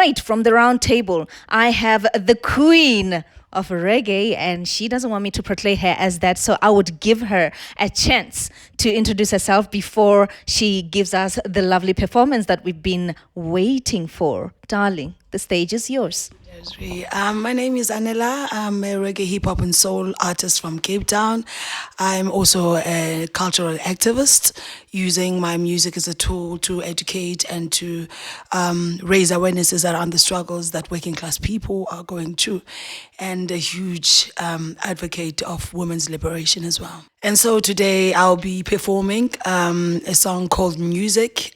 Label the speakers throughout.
Speaker 1: straight from the round table, I have the queen of reggae, and she doesn't want me to portray her as that, so I would give her a chance to introduce herself before she gives us the lovely performance that we've been waiting for. Darling, the stage is yours.
Speaker 2: My name is Anela. I'm a reggae, hip hop and soul artist from Cape Town. I'm also a cultural activist, using my music as a tool to educate and to raise awarenesses around the struggles that working class people are going through, and a huge advocate of women's liberation as well. And so today I'll be performing a song called Music,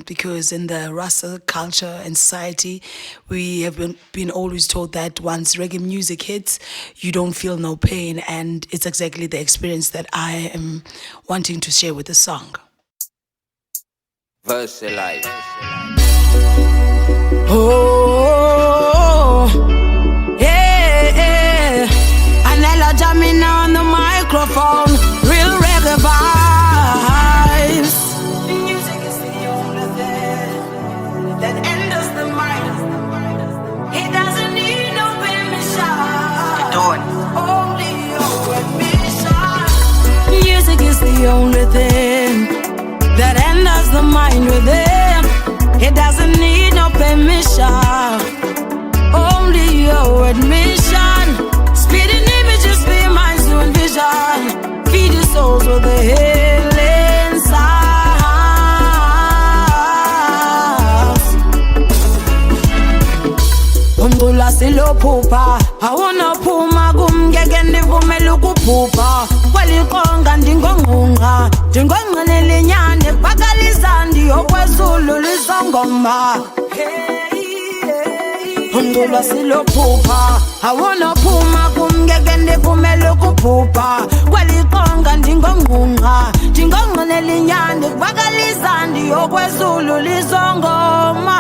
Speaker 2: because in the Rasta culture and society, we have been always told that once reggae music hits, you don't feel no pain, and it's exactly the experience that I am wanting to share with the song.
Speaker 3: Versalize.
Speaker 2: Oh, yeah. Anela Jahmena on the microphone. Real reggae vibes. Music is the only thing that enters the mind. It doesn't need no permission. Only your admission. Music is the only thing that enters the mind within. It doesn't need no permission. Only your admission. Spitting images for your minds to envision. Feed your souls with the healing sounds. Umgula silo pupa. I wanna pull my gum gegende vumelu pupa. Walikonga ndingongunga. Ndingonga nelinyane pakalizandi okwezulu lizongoma. Umgula silo pupa. I wanna pull my gum gegende vumelu pupa. Walikonga ndingongunga. Ndingonga nelinyane pakalizandi okwezulu lizongoma.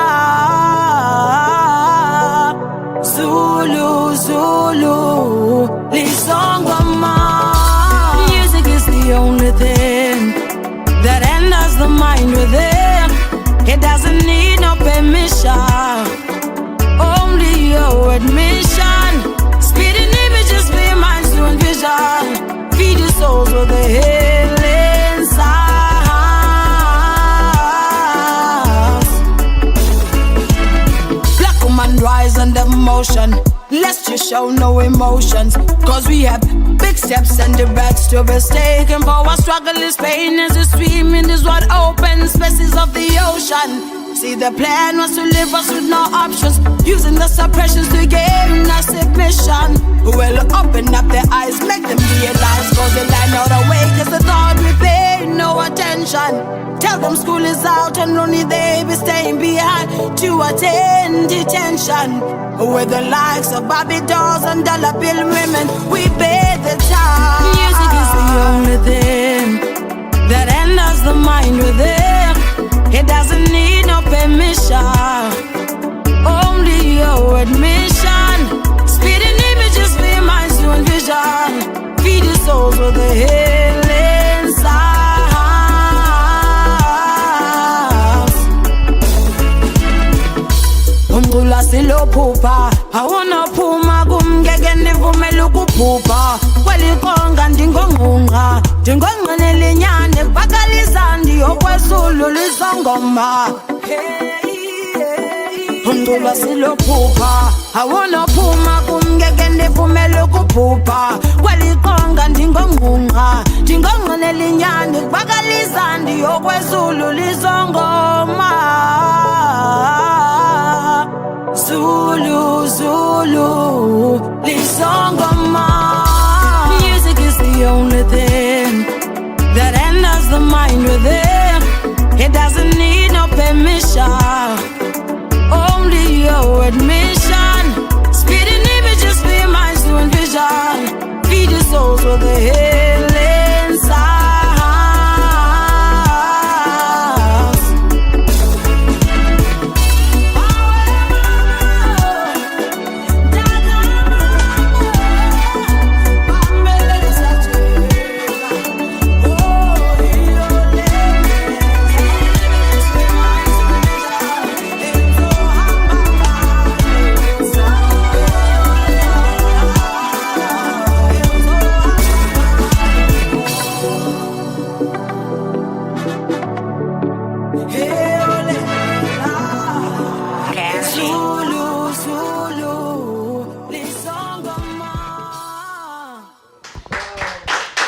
Speaker 2: Zulu, Zulu, lizongoma. Music is the only thing that enters the mind within. It doesn't need no permission. Only your admission. Spitting images for your minds to envision. Feed your souls with the healing sounds. Black woman rise under motion. Let's just show no emotions, cause we have big steps and the backs to be taken. For our struggle is pain as a stream in this wide open spaces of the ocean. See, the plan was to leave us with no options, using the suppressions to gain our submission. Well, open up their eyes, make them realize, cause the line out awake is the thought we pay no attention. Tell them school is out and only they be staying behind to attend detention. With the likes of Bobby dolls and dollar bill women, we pay the time. Music is the only thing that enters the mind within. It doesn't need no permission. Only your admission. Spitting images for your minds to envision. Feed your souls with the healing sounds. Umgula silo pupa. I wanna pull my gum gegende vumelu pupa. Walikonga ndingongunga. Ndingonga nelinyane pakalizandi okwezulu lizongoma. Umgula silo pupa. I wanna pull my gum gegende vumelu pupa. Walikonga ndingongunga. Ndingonga nelinyane pakalizandi okwezulu lizongoma. Zulu, Zulu, lizongoma. Music is the only thing that enters the mind within. It doesn't need no permission. Only your admission. Spitting images for your minds to envision. Feed your souls with the healing sounds.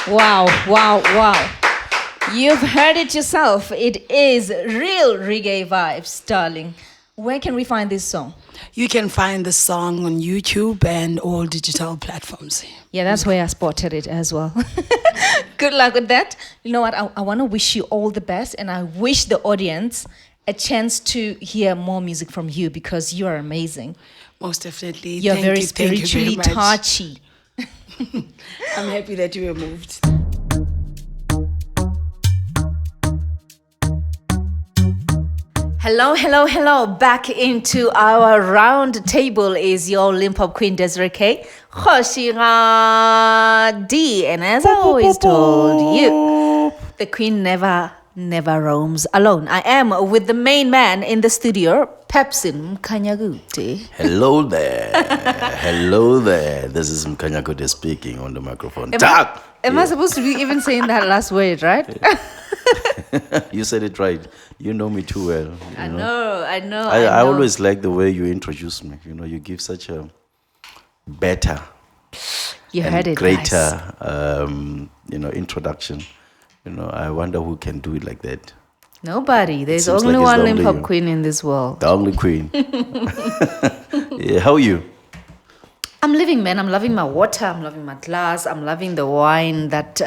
Speaker 1: Wow, wow, wow. You've heard it yourself. It is real reggae vibes, darling. Where can we find this song?
Speaker 2: You can find the song on YouTube and all digital platforms.
Speaker 1: Yeah, that's where I spotted it as well. Good luck with that. You know what? I want to wish you all the best, and I wish the audience a chance to hear more music from you because you are amazing.
Speaker 2: Most definitely.
Speaker 1: You're
Speaker 2: Thank
Speaker 1: very
Speaker 2: you, thank you
Speaker 1: spiritually
Speaker 2: very much.
Speaker 1: touchy.
Speaker 2: I'm happy that you were moved.
Speaker 1: Hello, hello, hello. Back into our round table is your Limpopo Queen Desiree K. Khoshira D. And as I always told you, the Queen never roams alone. I am with the main man in the studio, Pepsin Mkhanyakude.
Speaker 3: Hello there. Hello there. This is Mkhanyakude speaking on the microphone.
Speaker 1: Am I supposed to be even saying that last word, right?
Speaker 3: You said it right. You know me too well.
Speaker 1: I know.
Speaker 3: I always like the way you introduce me. You know, you give such a better,
Speaker 1: you heard it,
Speaker 3: greater, introduction. You know, I wonder who can do it like that.
Speaker 1: Nobody. There's
Speaker 3: Seems
Speaker 1: only
Speaker 3: like it's
Speaker 1: one
Speaker 3: the only
Speaker 1: Limpopo
Speaker 3: you.
Speaker 1: Queen in this world.
Speaker 3: The only queen. Yeah, how are you?
Speaker 1: I'm living, man. I'm loving my water. I'm loving my glass. I'm loving the wine that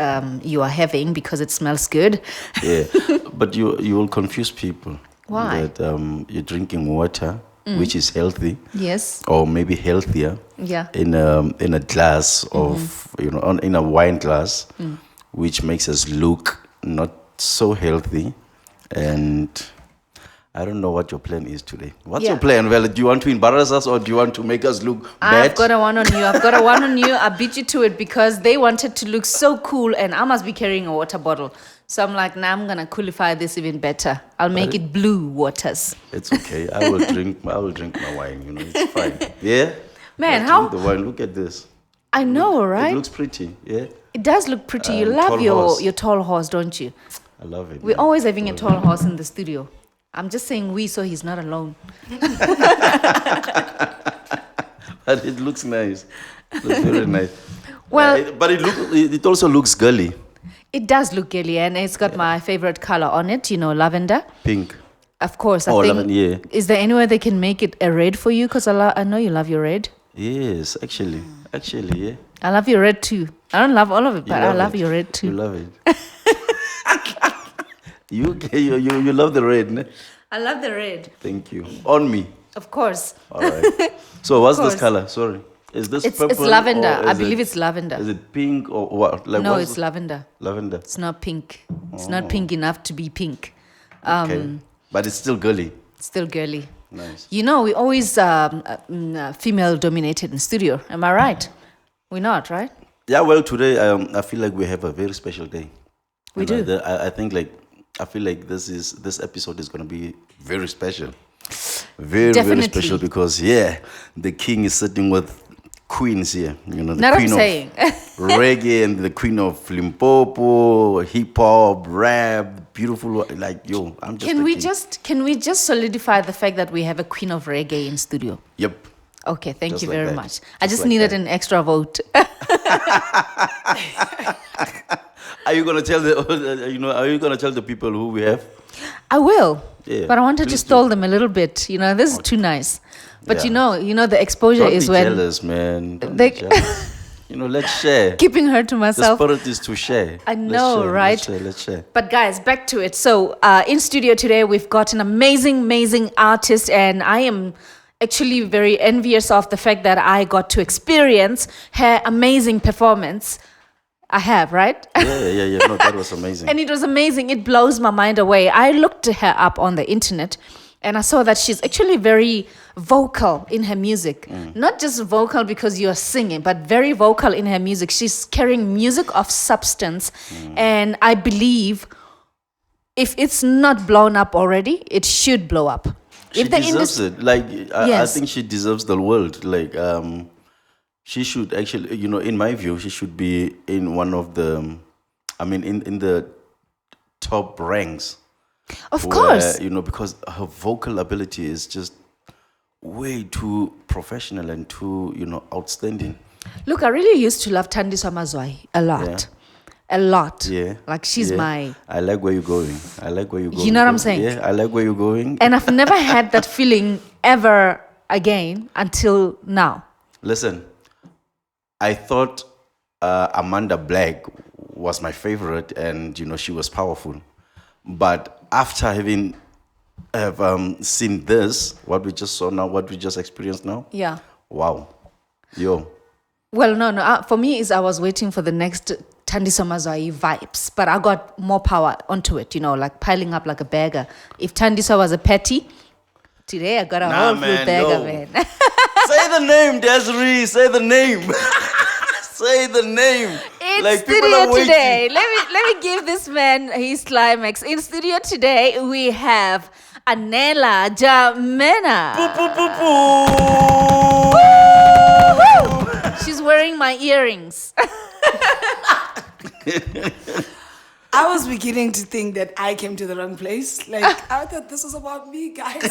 Speaker 1: you are having because it smells good.
Speaker 3: Yeah, but you will confuse people.
Speaker 1: Why?
Speaker 3: That you're drinking water, which is healthy.
Speaker 1: Yes.
Speaker 3: Or maybe healthier.
Speaker 1: Yeah.
Speaker 3: In a glass of in a wine glass, which makes us look not so healthy, and I don't know what your plan is today. What's your plan? Well, do you want to embarrass us or do you want to make us look bad?
Speaker 1: I've got a one on you. I beat you to it because they wanted to look so cool and I must be carrying a water bottle. So I'm like, I'm going to coolify this even better. I'll make it blue waters.
Speaker 3: It's okay. I will drink my wine, it's fine. Yeah?
Speaker 1: Man,
Speaker 3: I'll drink the wine. Look at this.
Speaker 1: I know, right?
Speaker 3: It looks pretty, yeah?
Speaker 1: It does look pretty. You love your tall horse, don't you?
Speaker 3: I love it.
Speaker 1: We're always having a tall horse in the studio. I'm just saying we, so he's not alone.
Speaker 3: But it looks nice. It looks very nice.
Speaker 1: Well,
Speaker 3: but it also looks girly.
Speaker 1: It does look girly, and it's got my favorite color on it, lavender.
Speaker 3: Pink.
Speaker 1: Of course. I think,
Speaker 3: lavender, yeah.
Speaker 1: Is there any way they can make it a red for you? Because I know you love your red.
Speaker 3: Yes, actually, yeah.
Speaker 1: I love your red too. I don't love all of it, but I love your red too.
Speaker 3: You love it. You love the red, ne?
Speaker 1: I love the red.
Speaker 3: Thank you. On me.
Speaker 1: Of course.
Speaker 3: All right. So what's this color? Sorry. Is this purple?
Speaker 1: It's lavender. I believe it's lavender.
Speaker 3: Is it pink or what?
Speaker 1: No, it's lavender.
Speaker 3: Lavender.
Speaker 1: It's not pink. It's not pink enough to be pink.
Speaker 3: Okay. But it's still girly.
Speaker 1: Still girly.
Speaker 3: Nice.
Speaker 1: We always female dominated in studio. Am I right? We're not, right?
Speaker 3: Yeah, well, today I feel like we have a very special day.
Speaker 1: We do.
Speaker 3: I feel like this episode is going to be very special. Very,
Speaker 1: Definitely.
Speaker 3: very special because, the king is sitting with queens here. The
Speaker 1: Not
Speaker 3: queen
Speaker 1: I'm saying.
Speaker 3: of reggae and the queen of Limpopo, hip-hop, rap, beautiful. I'm just
Speaker 1: Can we just solidify the fact that we have a queen of reggae in studio?
Speaker 3: Yep.
Speaker 1: Okay, thank you
Speaker 3: like
Speaker 1: very
Speaker 3: that.
Speaker 1: much. I just needed an extra vote.
Speaker 3: Are you gonna tell the people who we have?
Speaker 1: I will.
Speaker 3: Yeah,
Speaker 1: but I wanted to
Speaker 3: please
Speaker 1: stall them a little bit. This is too nice. But
Speaker 3: Yeah.
Speaker 1: the exposure
Speaker 3: Don't
Speaker 1: is
Speaker 3: be
Speaker 1: when
Speaker 3: jealous, man. Don't be jealous. Let's share.
Speaker 1: keeping her to
Speaker 3: The
Speaker 1: myself.
Speaker 3: spirit is to share.
Speaker 1: I know, right?
Speaker 3: Let's share.
Speaker 1: But guys, back to it. So in studio today, we've got an amazing artist, and I am actually very envious of the fact that I got to experience her amazing performance. I have, right?
Speaker 3: Yeah. No, that was amazing.
Speaker 1: And it was amazing. It blows my mind away. I looked her up on the internet and I saw that she's actually very vocal in her music. Not just vocal because you're singing, but very vocal in her music. She's carrying music of substance. And I believe if it's not blown up already, it should blow up.
Speaker 3: She deserves it. I
Speaker 1: Yes.
Speaker 3: think she deserves the world. She should actually, in my view, she should be in one of the, in the top ranks.
Speaker 1: Of course.
Speaker 3: Because her vocal ability is just way too professional and too, outstanding.
Speaker 1: Look, I really used to love Thandiswa Mazwai a lot. a lot.
Speaker 3: Yeah.
Speaker 1: Like she's
Speaker 3: yeah.
Speaker 1: my...
Speaker 3: I like where you're going. I like where you're going.
Speaker 1: You know what I'm saying?
Speaker 3: Yeah, I like where you're going.
Speaker 1: And I've never had that feeling ever again until now.
Speaker 3: Listen, I thought Amanda Black was my favorite, and she was powerful. But after having seen this, what we just saw now, what we just experienced now,
Speaker 1: Yeah.
Speaker 3: wow, yo.
Speaker 1: Well, no. For me, I was waiting for the next Thandiso Mazwai vibes, but I got more power onto it. Like piling up like a beggar. If Thandiso was a petty, today I got a whole full beggar, man.
Speaker 3: Say the name, Desiree. Say the name. Say the name.
Speaker 1: In studio today, let me give this man his climax. In studio today, we have Anela Jahmena. She's wearing my earrings.
Speaker 2: I was beginning to think that I came to the wrong place. Like, I thought this was about me, guys.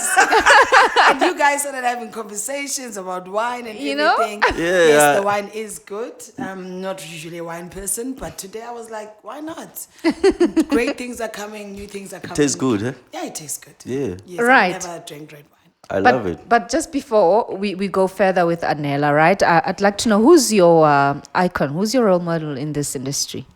Speaker 2: And you guys started having conversations about wine and everything.
Speaker 3: Yeah.
Speaker 2: Yes, the wine is good. I'm not usually a wine person, but today I was like, why not? Great things are coming, new things are coming.
Speaker 3: It tastes good, huh?
Speaker 2: Yeah, it tastes good.
Speaker 3: Yeah.
Speaker 2: Yes,
Speaker 1: Right.
Speaker 2: I've never drank red wine.
Speaker 3: I love it.
Speaker 1: But just before we go further with Anela, right? I'd like to know, who's your icon? Who's your role model in this industry?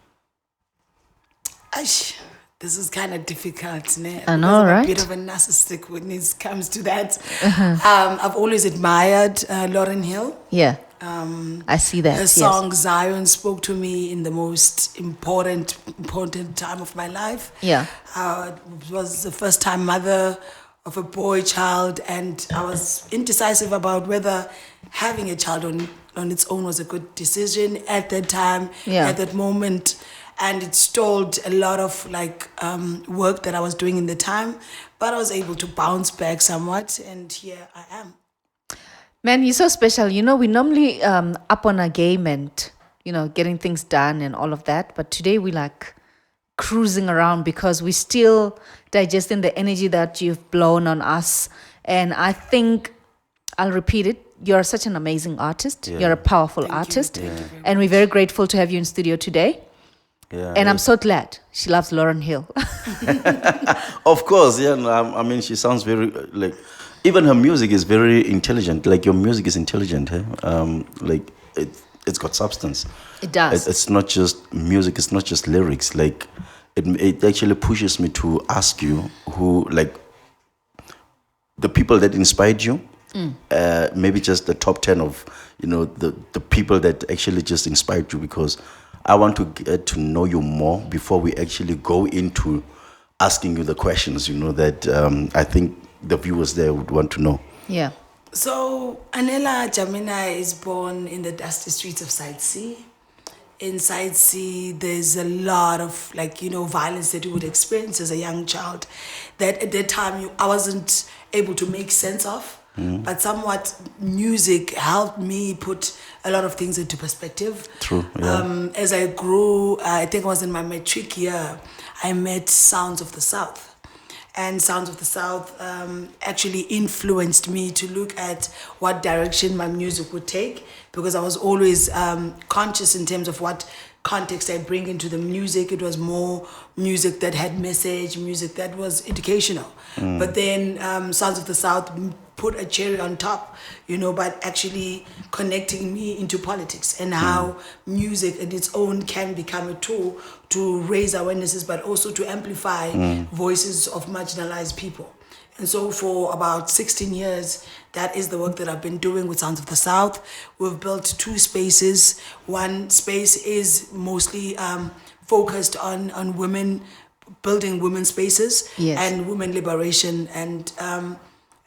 Speaker 2: This is kind of difficult, né?
Speaker 1: I know,
Speaker 2: Because I'm
Speaker 1: right?
Speaker 2: a bit of a narcissistic when it comes to that. I've always admired Lauryn Hill.
Speaker 1: Yeah. I see that.
Speaker 2: Her
Speaker 1: Yes.
Speaker 2: song Zion spoke to me in the most important time of my life.
Speaker 1: Yeah.
Speaker 2: It was the first time mother of a boy child, and I was indecisive about whether having a child on its own was a good decision at that time,
Speaker 1: Yeah.
Speaker 2: at that moment. And it stalled a lot of work that I was doing in the time, but I was able to bounce back somewhat, and here I am.
Speaker 1: Man, you're so special. We normally up on our game and, getting things done and all of that. But today we like cruising around because we're still digesting the energy that you've blown on us. And I think, I'll repeat it, you're such an amazing artist.
Speaker 3: Yeah.
Speaker 1: You're a powerful artist. And we're very grateful to have you in studio today.
Speaker 3: Yeah.
Speaker 1: And I'm so glad she loves Lauryn Hill.
Speaker 3: Of course, yeah. No, I mean, she sounds very even her music is very intelligent. Like your music is intelligent, eh? It's got substance.
Speaker 1: It does.
Speaker 3: It's not just music. It's not just lyrics. Like it actually pushes me to ask you who the people that inspired you. Maybe just the top 10 of the people that actually just inspired you, because I want to get to know you more before we actually go into asking you the questions, that I think the viewers there would want to know.
Speaker 1: Yeah.
Speaker 2: So, Anela Jahmena is born in the dusty streets of Side C. In Side C, there's a lot of violence that you would experience as a young child that at that time I wasn't able to make sense of. But somewhat music helped me put a lot of things into perspective.
Speaker 3: True, yeah.
Speaker 2: As I grew, I think I was in my matric year, I met Soundz of the South. And Soundz of the South actually influenced me to look at what direction my music would take, because I was always conscious in terms of what context I bring into the music. It was more music that had message, music that was educational. But then Soundz of the South put a cherry on top, but actually connecting me into politics and how music in its own can become a tool to raise awarenesses, but also to amplify voices of marginalized people. And so for about 16 years, that is the work that I've been doing with Soundz of the South. We've built 2 spaces. One space is mostly focused on women, building women's spaces.
Speaker 1: Yes.
Speaker 2: And women liberation.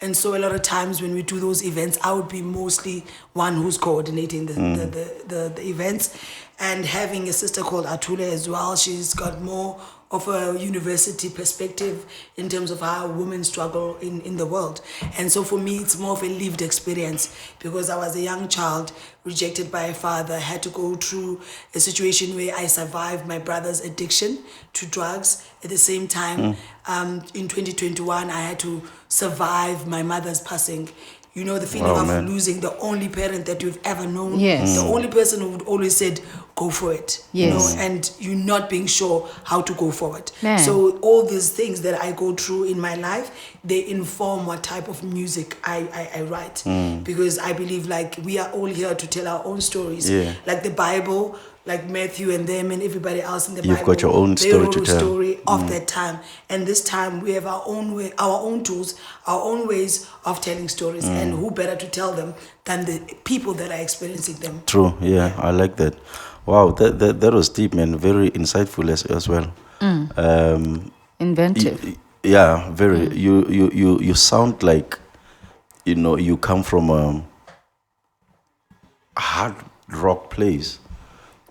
Speaker 2: And so a lot of times when we do those events, I would be mostly one who's coordinating the events. And having a sister called Atule as well, she's got more of a university perspective in terms of how women struggle in the world. And so for me, it's more of a lived experience, because I was a young child, rejected by a father, had to go through a situation where I survived my brother's addiction to drugs. At the same time, in 2021, I had to survive my mother's passing. The feeling of losing the only parent that you've ever known.
Speaker 1: Yes.
Speaker 2: The only person who would always said, go for it.
Speaker 1: Yes.
Speaker 2: And you're not being sure how to go forward.
Speaker 1: Man.
Speaker 2: So all these things that I go through in my life, they inform what type of music I write. Because I believe like we are all here to tell our own stories.
Speaker 3: Yeah.
Speaker 2: Like the Bible, like Matthew and them and everybody else in the
Speaker 3: You've
Speaker 2: Bible.
Speaker 3: got your own
Speaker 2: they
Speaker 3: story
Speaker 2: wrote
Speaker 3: to
Speaker 2: a
Speaker 3: tell.
Speaker 2: story of that time. And this time we have our own way, our own tools, our own ways of telling stories. And who better to tell them than the people that are experiencing them.
Speaker 3: True. Yeah, I like that. Wow, that was deep, man. Very insightful as well.
Speaker 1: Inventive.
Speaker 3: Yeah, very. You sound like, you come from a hard rock place,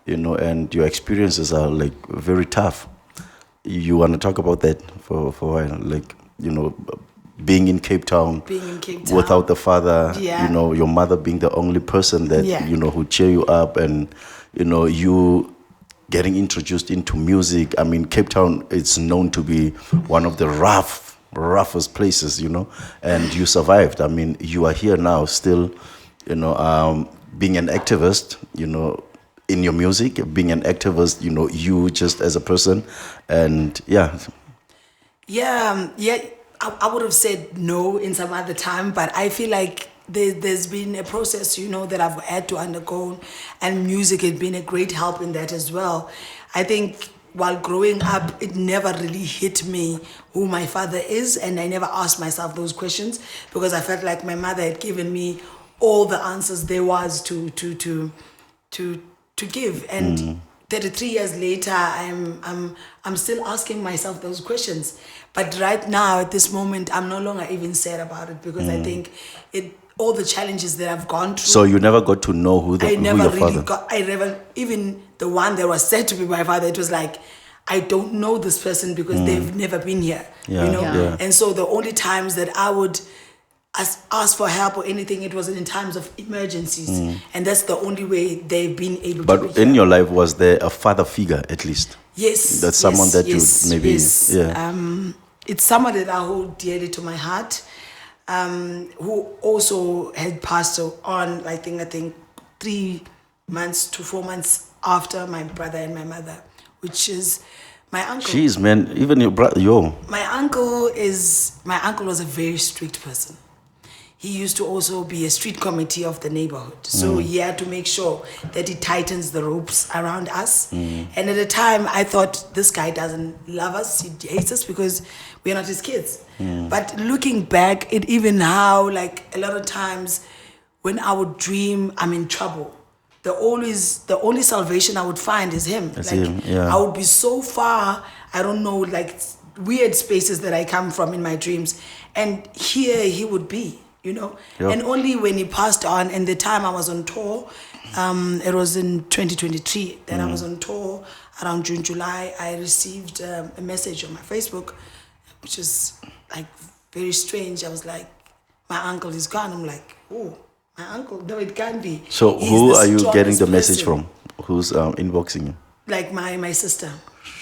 Speaker 3: and your experiences are like very tough. You want to talk about that for a while, like, being in Cape Town, without the father,
Speaker 2: Yeah.
Speaker 3: Your mother being the only person that,
Speaker 2: Yeah.
Speaker 3: who cheer you up, and, you getting introduced into music. I mean, Cape Town, it's known to be one of the roughest places, and you survived. I mean, you are here now still, being an activist, in your music, being an activist, you just as a person, and
Speaker 2: Yeah, I would have said no in some other time, but I feel like there's been a process, that I've had to undergo, and music has been a great help in that as well. I think while growing up, it never really hit me who my father is, and I never asked myself those questions because I felt like my mother had given me all the answers there was to give. And 33 years later, I'm still asking myself those questions. But right now, at this moment, I'm no longer even sad about it because I think all the challenges that I've gone through.
Speaker 3: so you never got to know who your father.
Speaker 2: Even the one that was said to be my father, it was like, I don't know this person because they've never been here.
Speaker 3: Yeah.
Speaker 2: And so the only times that I would ask for help or anything, it was in times of emergencies. And that's the only way they've been able to be
Speaker 3: But in your life, was there a father figure at least?
Speaker 2: Yes.
Speaker 3: That's someone that you maybe.
Speaker 2: Yes.
Speaker 3: Yeah.
Speaker 2: It's someone that I hold dearly to my heart, who also had passed on, I think 3 months to 4 months after my brother and my mother, which is my uncle.
Speaker 3: Jeez, man, even your brother,
Speaker 2: My uncle was a very strict person. He used to also be a street committee of the neighborhood. So he had to make sure that he tightens the ropes around us. And at the time, I thought this guy doesn't love us. He hates us because we're not his kids. But looking back, even how, like, a lot of times when I would dream I'm in trouble, the only salvation I would find is him.
Speaker 3: That's
Speaker 2: like
Speaker 3: him, yeah.
Speaker 2: I would be so far, I don't know, like weird spaces that I come from in my dreams. And here he would be.
Speaker 3: Yep.
Speaker 2: And only when he passed on, and the time I was on tour, it was in 2023 that I was on tour around June, July, I received a message on my Facebook, which is like very strange. I was like, my uncle is gone. I'm like, oh, my uncle, no, it can't be.
Speaker 3: So
Speaker 2: He's
Speaker 3: who
Speaker 2: the
Speaker 3: are you getting the
Speaker 2: strongest
Speaker 3: message
Speaker 2: person.
Speaker 3: from? Who's inboxing you?
Speaker 2: Like my sister.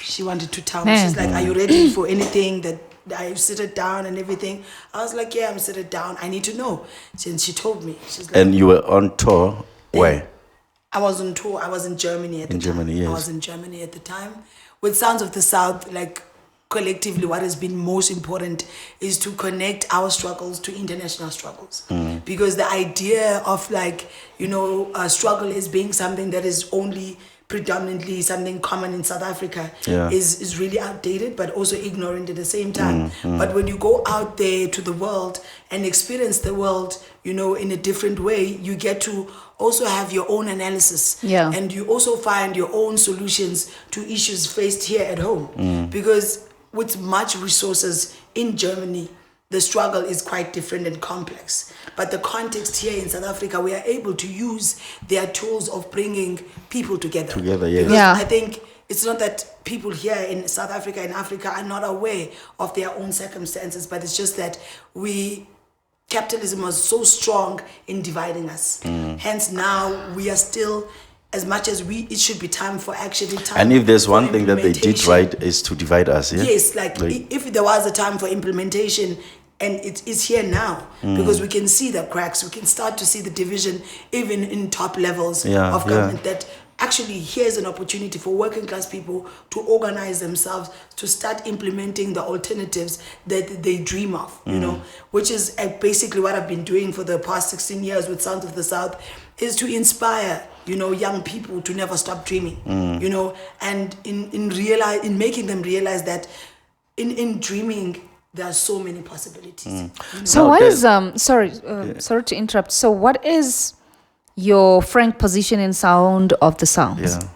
Speaker 2: She wanted to tell me.
Speaker 1: Man.
Speaker 2: She's like, are you ready for anything that I sit it down and everything? I was like, yeah, I'm sit it down. I need to know. And she told me. She's like,
Speaker 3: And you were on tour where?
Speaker 2: I was on tour. I was in Germany at the time.
Speaker 3: Germany, yes.
Speaker 2: I was in Germany at the time. With Soundz of the South, like collectively, what has been most important is to connect our struggles to international struggles. Because the idea of like, a struggle as being something that is only predominantly something common in South Africa is really outdated, but also ignorant at the same time. But when you go out there to the world and experience the world, in a different way, you get to also have your own analysis.
Speaker 1: Yeah.
Speaker 2: And you also find your own solutions to issues faced here at home. Because with much resources in Germany, the struggle is quite different and complex. But the context here in South Africa, we are able to use their tools of bringing people together.
Speaker 3: Yes.
Speaker 2: Because
Speaker 1: Yeah.
Speaker 2: I think it's not that people here in South Africa and Africa are not aware of their own circumstances, but it's just that capitalism was so strong in dividing us. Hence now we are still, as much as it should be time for action.
Speaker 3: And if there's one thing that they did
Speaker 2: implementation.
Speaker 3: right is to divide us, yeah?
Speaker 2: Yes, like if there was a time for implementation, and it is here now, because we can see the cracks, we can start to see the division even in top levels of government, that actually here's an opportunity for working class people to organize themselves, to start implementing the alternatives that they dream of, you know, which is basically what I've been doing for the past 16 years with Sounds of the South, is to inspire, you know, young people to never stop dreaming, you know, and in making them realize that in dreaming, there are so many possibilities. You know?
Speaker 1: So what is sorry to interrupt. So what is your frank position in Sound of the Sounds?
Speaker 3: Yeah.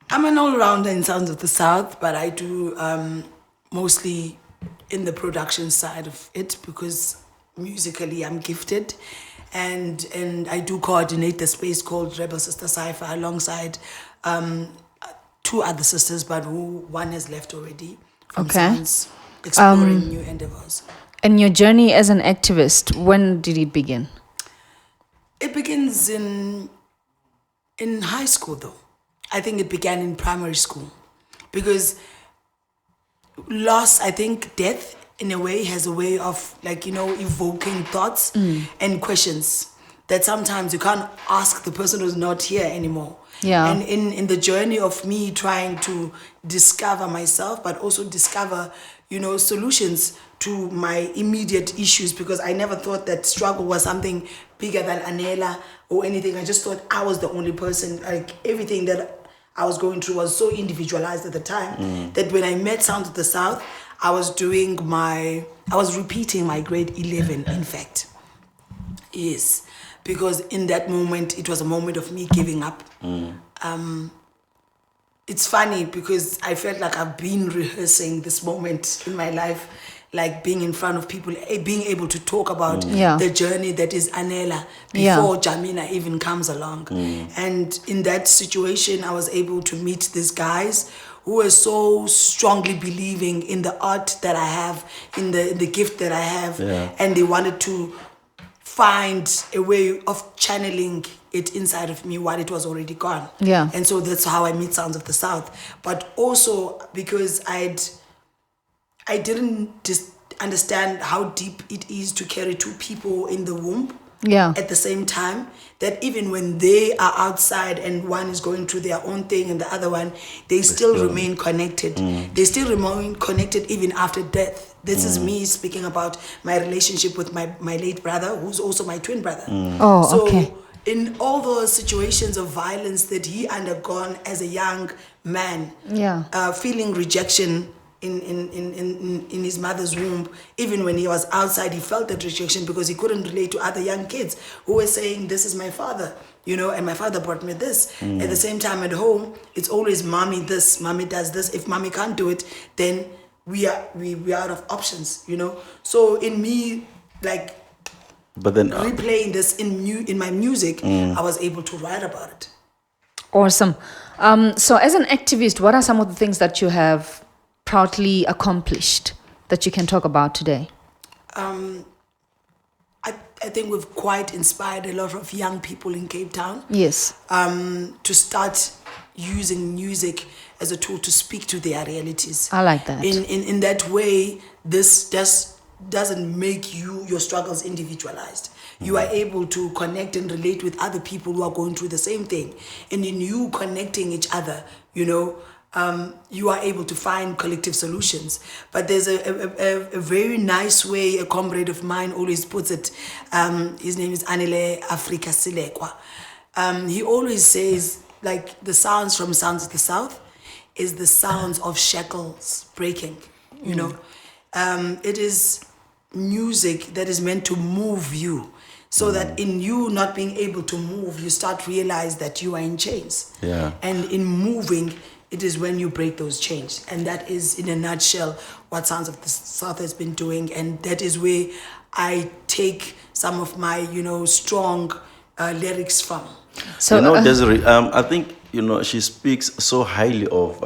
Speaker 2: I'm an all-rounder in Sounds of the South, but I do mostly in the production side of it because musically I'm gifted, and I do coordinate the space called Rebel Sister Cypher alongside two other sisters, but one has left already from Sounds, exploring new endeavors.
Speaker 1: And your journey as an activist, when did it begin?
Speaker 2: It begins in high school, though. I think it began in primary school because loss, I think death in a way has a way of, like, you know, evoking thoughts and questions that sometimes you can't ask the person who's not here anymore.
Speaker 1: Yeah.
Speaker 2: And in the journey of me trying to discover myself, but also discover, you know, solutions to my immediate issues, because I never thought that struggle was something bigger than Anela or anything. I just thought I was the only person. Like, everything that I was going through was so individualized at the time that when I met Sound of the South, I was repeating my grade 11, in fact. Yes. Because in that moment, it was a moment of me giving up. It's funny because I felt like I've been rehearsing this moment in my life, like being in front of people, being able to talk about the journey that is Anela before Jahmena even comes along. And in that situation, I was able to meet these guys who were so strongly believing in the art that I have, in the gift that I have, and they wanted to find a way of channeling it inside of me while it was already gone.
Speaker 1: Yeah.
Speaker 2: And so that's how I meet Sounds of the South. But also because I didn't just understand how deep it is to carry two people in the womb at the same time, that even when they are outside and one is going through their own thing and the other one, they still remain connected. They still remain connected even after death. This is me speaking about my relationship with my late brother, who's also my twin brother. So in all those situations of violence that he undergone as a young man, feeling rejection in his mother's womb, even when he was outside, he felt that rejection because he couldn't relate to other young kids who were saying, this is my father, you know, and my father brought me this. At the same time at home, it's always mommy this, mommy does this. If mommy can't do it, then we are out of options, you know. So in me, like, but then replaying this in my music, I was able to write about it.
Speaker 1: Awesome. So as an activist, what are some of the things that you have proudly accomplished that you can talk about today?
Speaker 2: I think we've quite inspired a lot of young people in Cape Town.
Speaker 1: Yes.
Speaker 2: To start using music as a tool to speak to their realities.
Speaker 1: I like that.
Speaker 2: In that way, this doesn't make your struggles individualized. You are able to connect and relate with other people who are going through the same thing. And in you connecting each other, you know, you are able to find collective solutions. But there's a very nice way a comrade of mine always puts it. His name is Anela Afrika Silekwa. He always says, like, the sounds from Sounds of the South is the sounds of shackles breaking, you know. It is music that is meant to move you, so that in you not being able to move, you start to realize that you are in chains. Yeah. And in moving, it is when you break those chains. And that is, in a nutshell, what Sounds of the South has been doing. And that is where I take some of my, you know, strong lyrics from.
Speaker 3: So, you know, Desiree, I think, you know, she speaks so highly of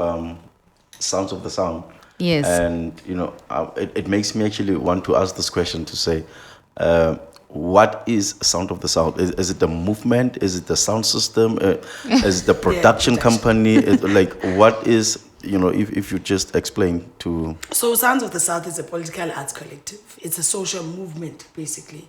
Speaker 3: Sounds of the Sound.
Speaker 1: Yes.
Speaker 3: And, you know, it makes me actually want to ask this question to say, what is Sound of the South? Is it the movement? Is it the sound system? Is it the production company? Like, what is, you know, if you just explain to...
Speaker 2: So Sounds of the South is a political arts collective. It's a social movement, basically,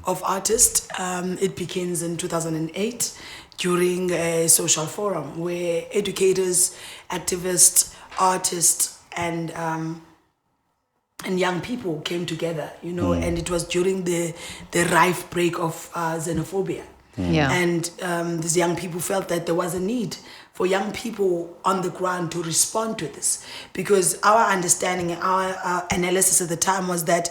Speaker 2: of artists. It begins in 2008. during a social forum where educators, activists, artists, and young people came together, and it was during the rife break of xenophobia.
Speaker 1: Yeah.
Speaker 2: And these young people felt that there was a need for young people on the ground to respond to this, because our understanding, our analysis at the time was that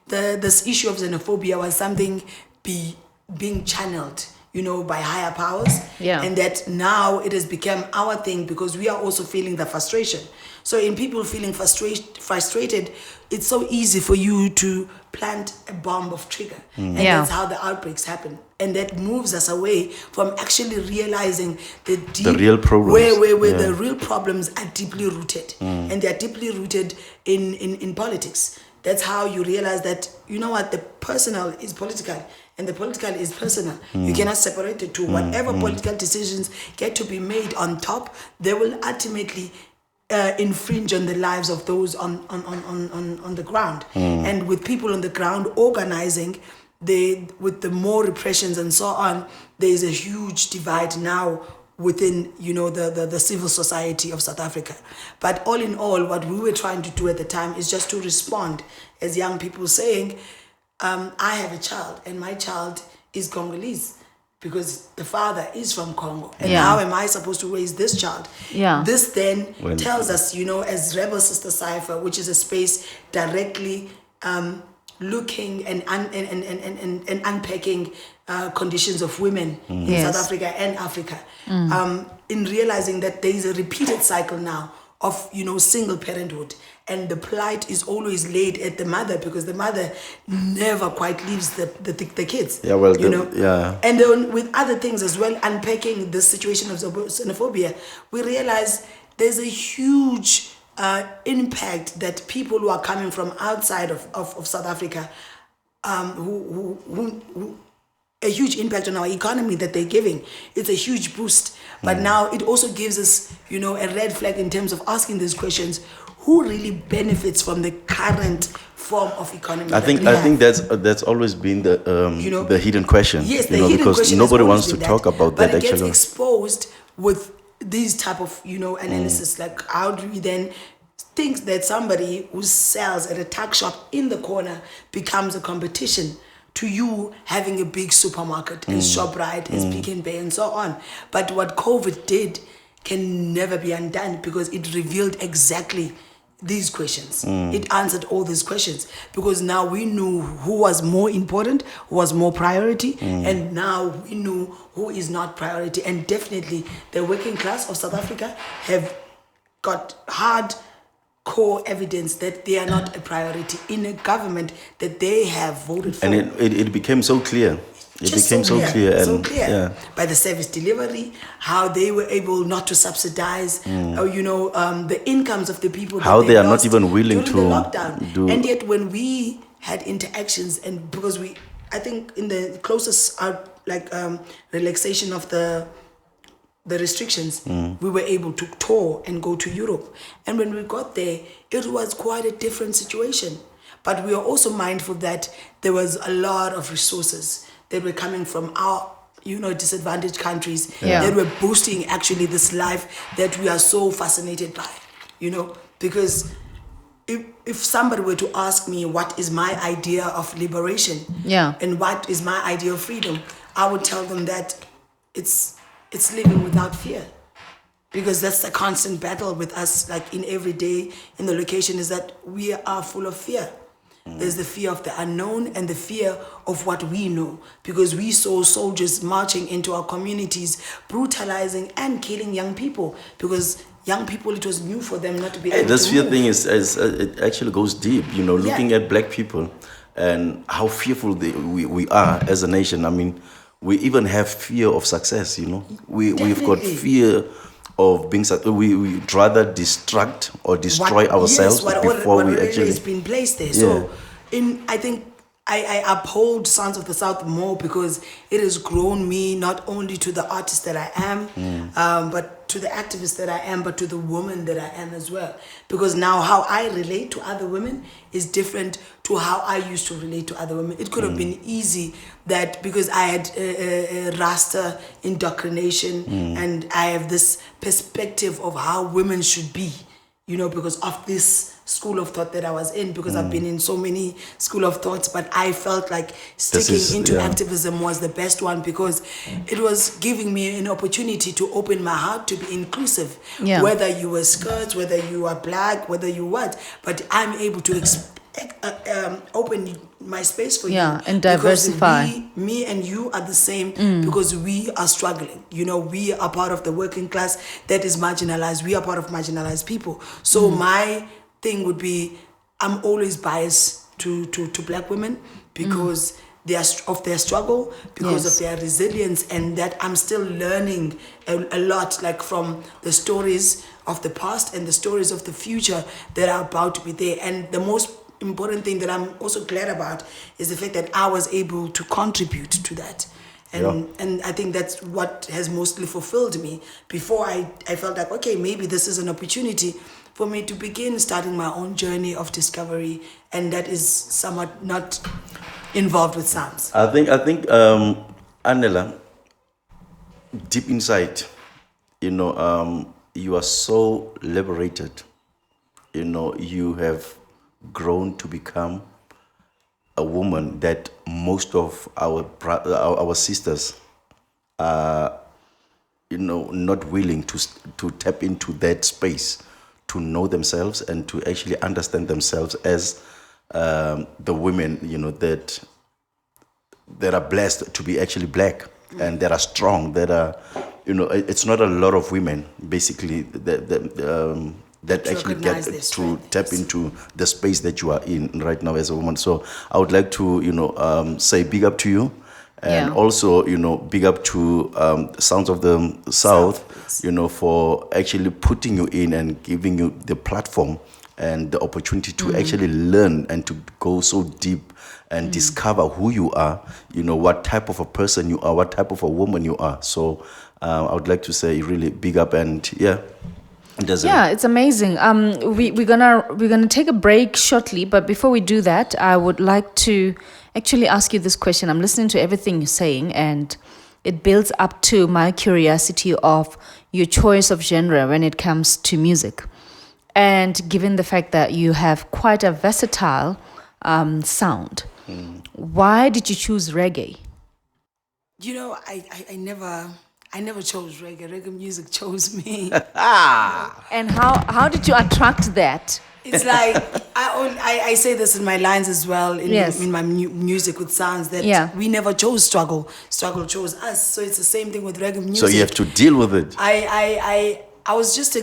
Speaker 2: this issue of xenophobia was something being channeled, by higher powers.
Speaker 1: Yeah.
Speaker 2: And that now it has become our thing because we are also feeling the frustration. So in people feeling frustrated, it's so easy for you to plant a bomb of trigger. And
Speaker 1: Yeah.
Speaker 2: that's how the outbreaks happen. And that moves us away from actually realizing the
Speaker 3: real problems.
Speaker 2: Where
Speaker 3: Yeah.
Speaker 2: the real problems are deeply rooted. And they're deeply rooted in politics. That's how you realize that, the personal is political and the political is personal. You cannot separate the two. Whatever political decisions get to be made on top, they will ultimately infringe on the lives of those on the ground. And with people on the ground organizing, with the more repressions and so on, there is a huge divide now within the civil society of South Africa. But all in all, what we were trying to do at the time is just to respond as young people saying, I have a child and my child is Congolese because the father is from Congo. And
Speaker 1: Yeah.
Speaker 2: how am I supposed to raise this child?
Speaker 1: Yeah.
Speaker 2: This then tells us, as Rebel Sister Cypher, which is a space directly looking and unpacking conditions of women in
Speaker 1: Yes.
Speaker 2: South Africa and Africa, in realizing that there is a repeated cycle now of single parenthood, and the plight is always laid at the mother because the mother never quite leaves the kids.
Speaker 3: Yeah, well,
Speaker 2: yeah. And then with other things as well, unpacking the situation of xenophobia, we realize there's a huge impact that people who are coming from outside of South Africa, who a huge impact on our economy that they're giving. It's a huge boost. But now it also gives us, a red flag in terms of asking these questions. Who really benefits from the current form of economy?
Speaker 3: I think that's always been the hidden question.
Speaker 2: Yes, the hidden
Speaker 3: because
Speaker 2: question
Speaker 3: nobody
Speaker 2: has always
Speaker 3: wants to
Speaker 2: been
Speaker 3: talk about
Speaker 2: but
Speaker 3: that
Speaker 2: it gets
Speaker 3: actually.
Speaker 2: exposed with these type of analysis. Like how do we then think that somebody who sells at a tuck shop in the corner becomes a competition to you having a big supermarket as ShopRite, as Pick n Pay, and so on. But what COVID did can never be undone because it revealed exactly these questions. It answered all these questions because now we knew who was more important, who was more priority, and now we knew who is not priority. And definitely the working class of South Africa have got hard core evidence that they are not a priority in a government that they have voted for.
Speaker 3: And it became so clear. It
Speaker 2: Just
Speaker 3: became so clear.
Speaker 2: so clear. By the service delivery, how they were able not to subsidize, the incomes of the people.
Speaker 3: How
Speaker 2: that
Speaker 3: they are not
Speaker 2: lost
Speaker 3: even willing
Speaker 2: during
Speaker 3: to
Speaker 2: the lockdown.
Speaker 3: do.
Speaker 2: And yet, when we had interactions, and because I think in the closest relaxation of the restrictions, we were able to tour and go to Europe. And when we got there, it was quite a different situation. But we are also mindful that there was a lot of resources that were coming from our, disadvantaged countries that were boosting actually this life that we are so fascinated by, because if somebody were to ask me what is my idea of liberation and what is my idea of freedom, I would tell them that it's living without fear, because that's the constant battle with us, like in every day in the location, is that we are full of fear. There's the fear of the unknown and the fear of what we know, because we saw soldiers marching into our communities, brutalizing and killing young people, because young people, it was new for them not to be able to
Speaker 3: This fear
Speaker 2: move.
Speaker 3: thing is it actually goes deep, looking at black people and how fearful we are as a nation. I mean, we even have fear of success, We've got fear of being, we'd rather destroy ourselves before we actually.
Speaker 2: It's been placed there.
Speaker 3: Yeah.
Speaker 2: So, I think I uphold Sounds of the South more because it has grown me not only to the artist that I am, but to the activist that I am, but to the woman that I am as well. Because now how I relate to other women is different to how I used to relate to other women. It could have been easy that because I had Rasta indoctrination and I have this perspective of how women should be, you know, because of this school of thought that I was in, because I've been in so many school of thoughts, but I felt like sticking into activism was the best one because it was giving me an opportunity to open my heart, to be inclusive, whether you were skirts, whether you are black, whether you what, but I'm able to open my space for you.
Speaker 1: And diversify.
Speaker 2: Because me and you are the same because we are struggling. You know, we are part of the working class that is marginalized. We are part of marginalized people. So my thing would be, I'm always biased to black women because of their struggle, because of their resilience, and that I'm still learning a lot, like from the stories of the past and the stories of the future that are about to be there. And the most important thing that I'm also glad about is the fact that I was able to contribute to that. And I think that's what has mostly fulfilled me. Before I felt like, okay, maybe this is an opportunity for me to begin starting my own journey of discovery, and that is somewhat not involved with Soundz.
Speaker 3: I think Anela, deep inside, you know, you are so liberated. You know, you have grown to become a woman that most of our sisters are, you know, not willing to tap into that space, to know themselves and to actually understand themselves as the women, you know, that are blessed to be actually black and that are strong, that are, you know, it's not a lot of women basically that actually get to tap into the space that you are in right now as a woman. So I would like to, you know, say big up to you. And also, you know, big up to Sounds of the South, you know, for actually putting you in and giving you the platform and the opportunity to actually learn and to go so deep and discover who you are, you know, what type of a person you are, what type of a woman you are. So I would like to say really big up and it's amazing.
Speaker 1: We're gonna take a break shortly, but before we do that, I would like to actually ask you this question. I'm listening to everything you're saying, and it builds up to my curiosity of your choice of genre when it comes to music. And given the fact that you have quite a versatile sound, why did you choose reggae?
Speaker 2: You know, I never chose reggae. Reggae music chose me.
Speaker 1: And how did you attract that?
Speaker 2: It's like, I say this in my lines as well, in my music with Soundz, that we never chose struggle. Struggle chose us. So it's the same thing with reggae music.
Speaker 3: So you have to deal with it.
Speaker 2: I was just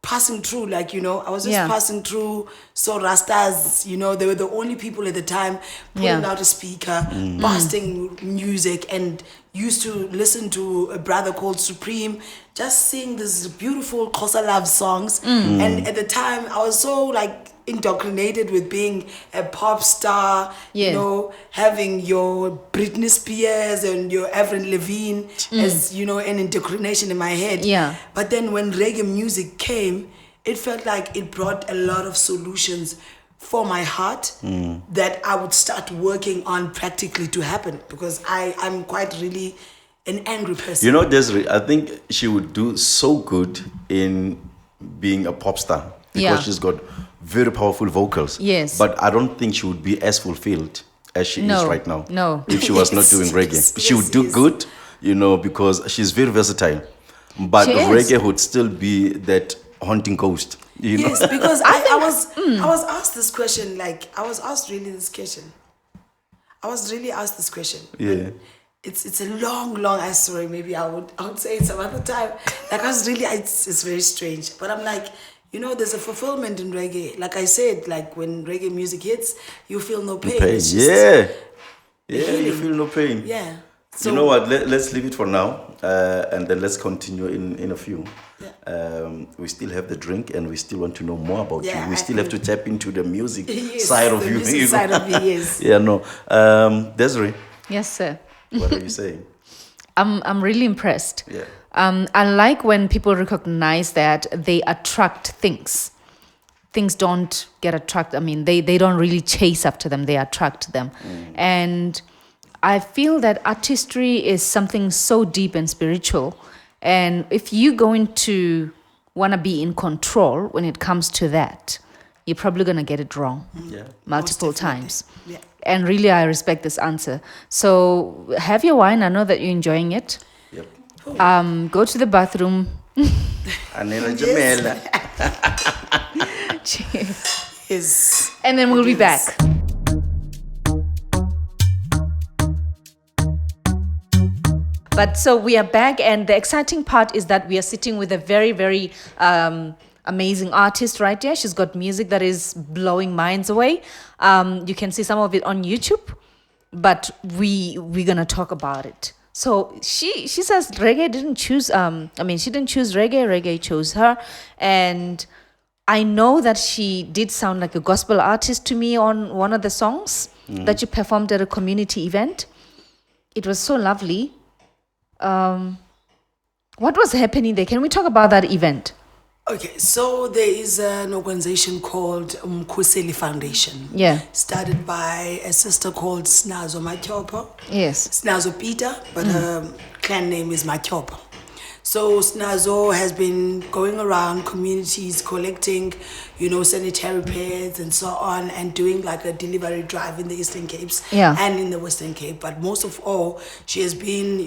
Speaker 2: passing through, like, you know, I was just passing through. So Rastas, you know, they were the only people at the time putting out a speaker, blasting music, and used to listen to a brother called Supreme just sing this beautiful Xhosa love songs. And at the time I was so like indoctrinated with being a pop star, you know, having your Britney Spears and your Avril Lavigne as, you know, an indoctrination in my head. But then when reggae music came, it felt like it brought a lot of solutions for my heart that I would start working on practically to happen, because I'm quite really an angry person.
Speaker 3: You know, Desiree, I think she would do so good in being a pop star because she's got very powerful vocals.
Speaker 1: Yes.
Speaker 3: But I don't think she would be as fulfilled as she is right now.
Speaker 1: No.
Speaker 3: If she was not doing reggae. She would do good, you know, because she's very versatile. But reggae would still be that haunting ghost. You know?
Speaker 2: Yes, because I was asked this question, I was really asked this question.
Speaker 3: Yeah.
Speaker 2: It's a long ass story. Maybe I would say it some other time. Like, I was really, it's very strange. But I'm like, you know, there's a fulfillment in reggae. Like I said, like when reggae music hits, you feel no pain.
Speaker 3: You feel no pain.
Speaker 2: Yeah.
Speaker 3: So, you know what? Let's leave it for now, and then let's continue in a few. Yeah. We still have the drink, and we still want to know more about you. We still have to tap into the music side of you.
Speaker 2: Music side of me, yes.
Speaker 3: Yeah, no. Desiree.
Speaker 1: Yes, sir.
Speaker 3: What are you saying?
Speaker 1: I'm really impressed.
Speaker 3: Yeah.
Speaker 1: I like when people recognize that they attract things. Things don't get attracted. I mean, they don't really chase after them. They attract them. And I feel that artistry is something so deep and spiritual. And if you're going to want to be in control when it comes to that, you're probably going to get it wrong multiple times. Yeah. And really, I respect this answer. So have your wine. I know that you're enjoying it.
Speaker 3: Yep.
Speaker 1: Go to the bathroom.
Speaker 3: Anela Jahmena.
Speaker 1: Cheers.
Speaker 2: Yes.
Speaker 1: And then we'll be back. But so we are back, and the exciting part is that we are sitting with a very, very amazing artist right there. She's got music that is blowing minds away. You can see some of it on YouTube, but we're gonna talk about it. So she says reggae didn't choose. She didn't choose reggae. Reggae chose her, and I know that she did sound like a gospel artist to me on one of the songs that you performed at a community event. It was so lovely. What was happening there? Can we talk about that event?
Speaker 2: Okay, so there is an organization called Mkhanyakude Foundation.
Speaker 1: Yeah.
Speaker 2: Started by a sister called Snazo Matyopa.
Speaker 1: Yes.
Speaker 2: Snazo Peter, but her clan name is Matyopa. So Snazo has been going around communities collecting, sanitary pads and so on, and doing like a delivery drive in the Eastern Capes and in the Western Cape. But most of all, she has been,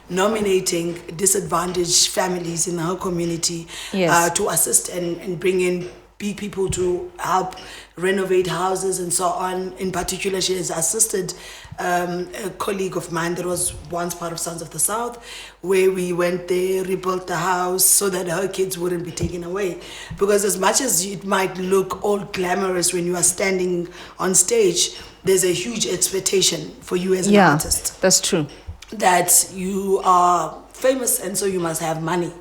Speaker 2: nominating disadvantaged families in her community to assist and bring in big people to help renovate houses and so on. In particular, she has assisted a colleague of mine that was once part of Soundz of the South, where we went there, rebuilt the house so that her kids wouldn't be taken away. Because as much as it might look all glamorous when you are standing on stage, there's a huge expectation for you as an artist.
Speaker 1: That's true.
Speaker 2: That you are famous and so you must have money.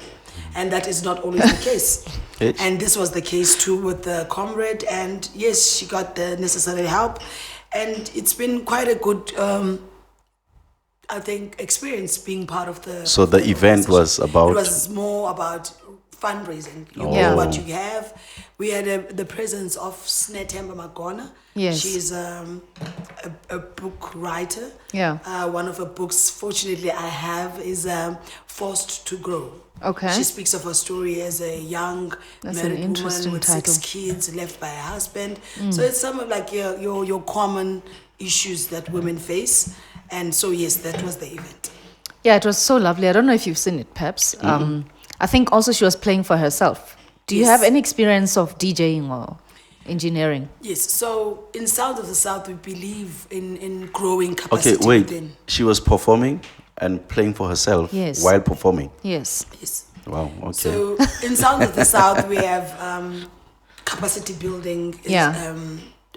Speaker 2: And that is not always the case. And this was the case too with the comrade. And yes, she got the necessary help. And it's been quite a good, experience being part of the...
Speaker 3: So the event was about...
Speaker 2: It was more about fundraising. You know what you have. We had the presence of Snetemba Magona.
Speaker 1: Yes.
Speaker 2: She's a book writer.
Speaker 1: Yeah.
Speaker 2: One of her books, fortunately, I have is Forced to Grow.
Speaker 1: Okay.
Speaker 2: She speaks of her story as a young married woman with 6 kids left by her husband. So it's some of like your common issues that women face. And so yes, that was the event.
Speaker 1: Yeah, it was so lovely. I don't know if you've seen it, perhaps. I think also she was playing for herself. Do you have any experience of DJing or engineering?
Speaker 2: Yes. So in Soundz of the South, we believe in growing capacity.
Speaker 3: Okay, wait.
Speaker 2: Within.
Speaker 3: She was performing and playing for herself while performing.
Speaker 1: Yes.
Speaker 3: Wow. Okay.
Speaker 2: So in Soundz of the South, we have capacity building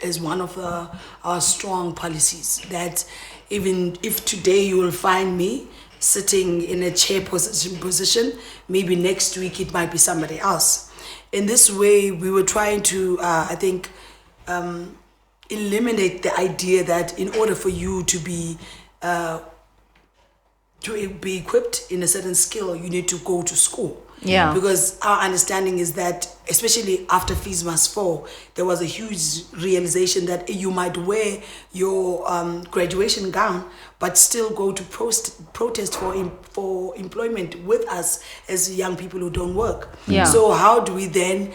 Speaker 2: is one of our strong policies. That even if today you will find me sitting in a chair position, maybe next week it might be somebody else. In this way, we were trying to, eliminate the idea that in order for you to be equipped in a certain skill, you need to go to school.
Speaker 1: Yeah.
Speaker 2: Because our understanding is that, especially after Fees Must Fall, there was a huge realization that you might wear your graduation gown, but still go to protest for employment with us as young people who don't work.
Speaker 1: Yeah.
Speaker 2: So how do we then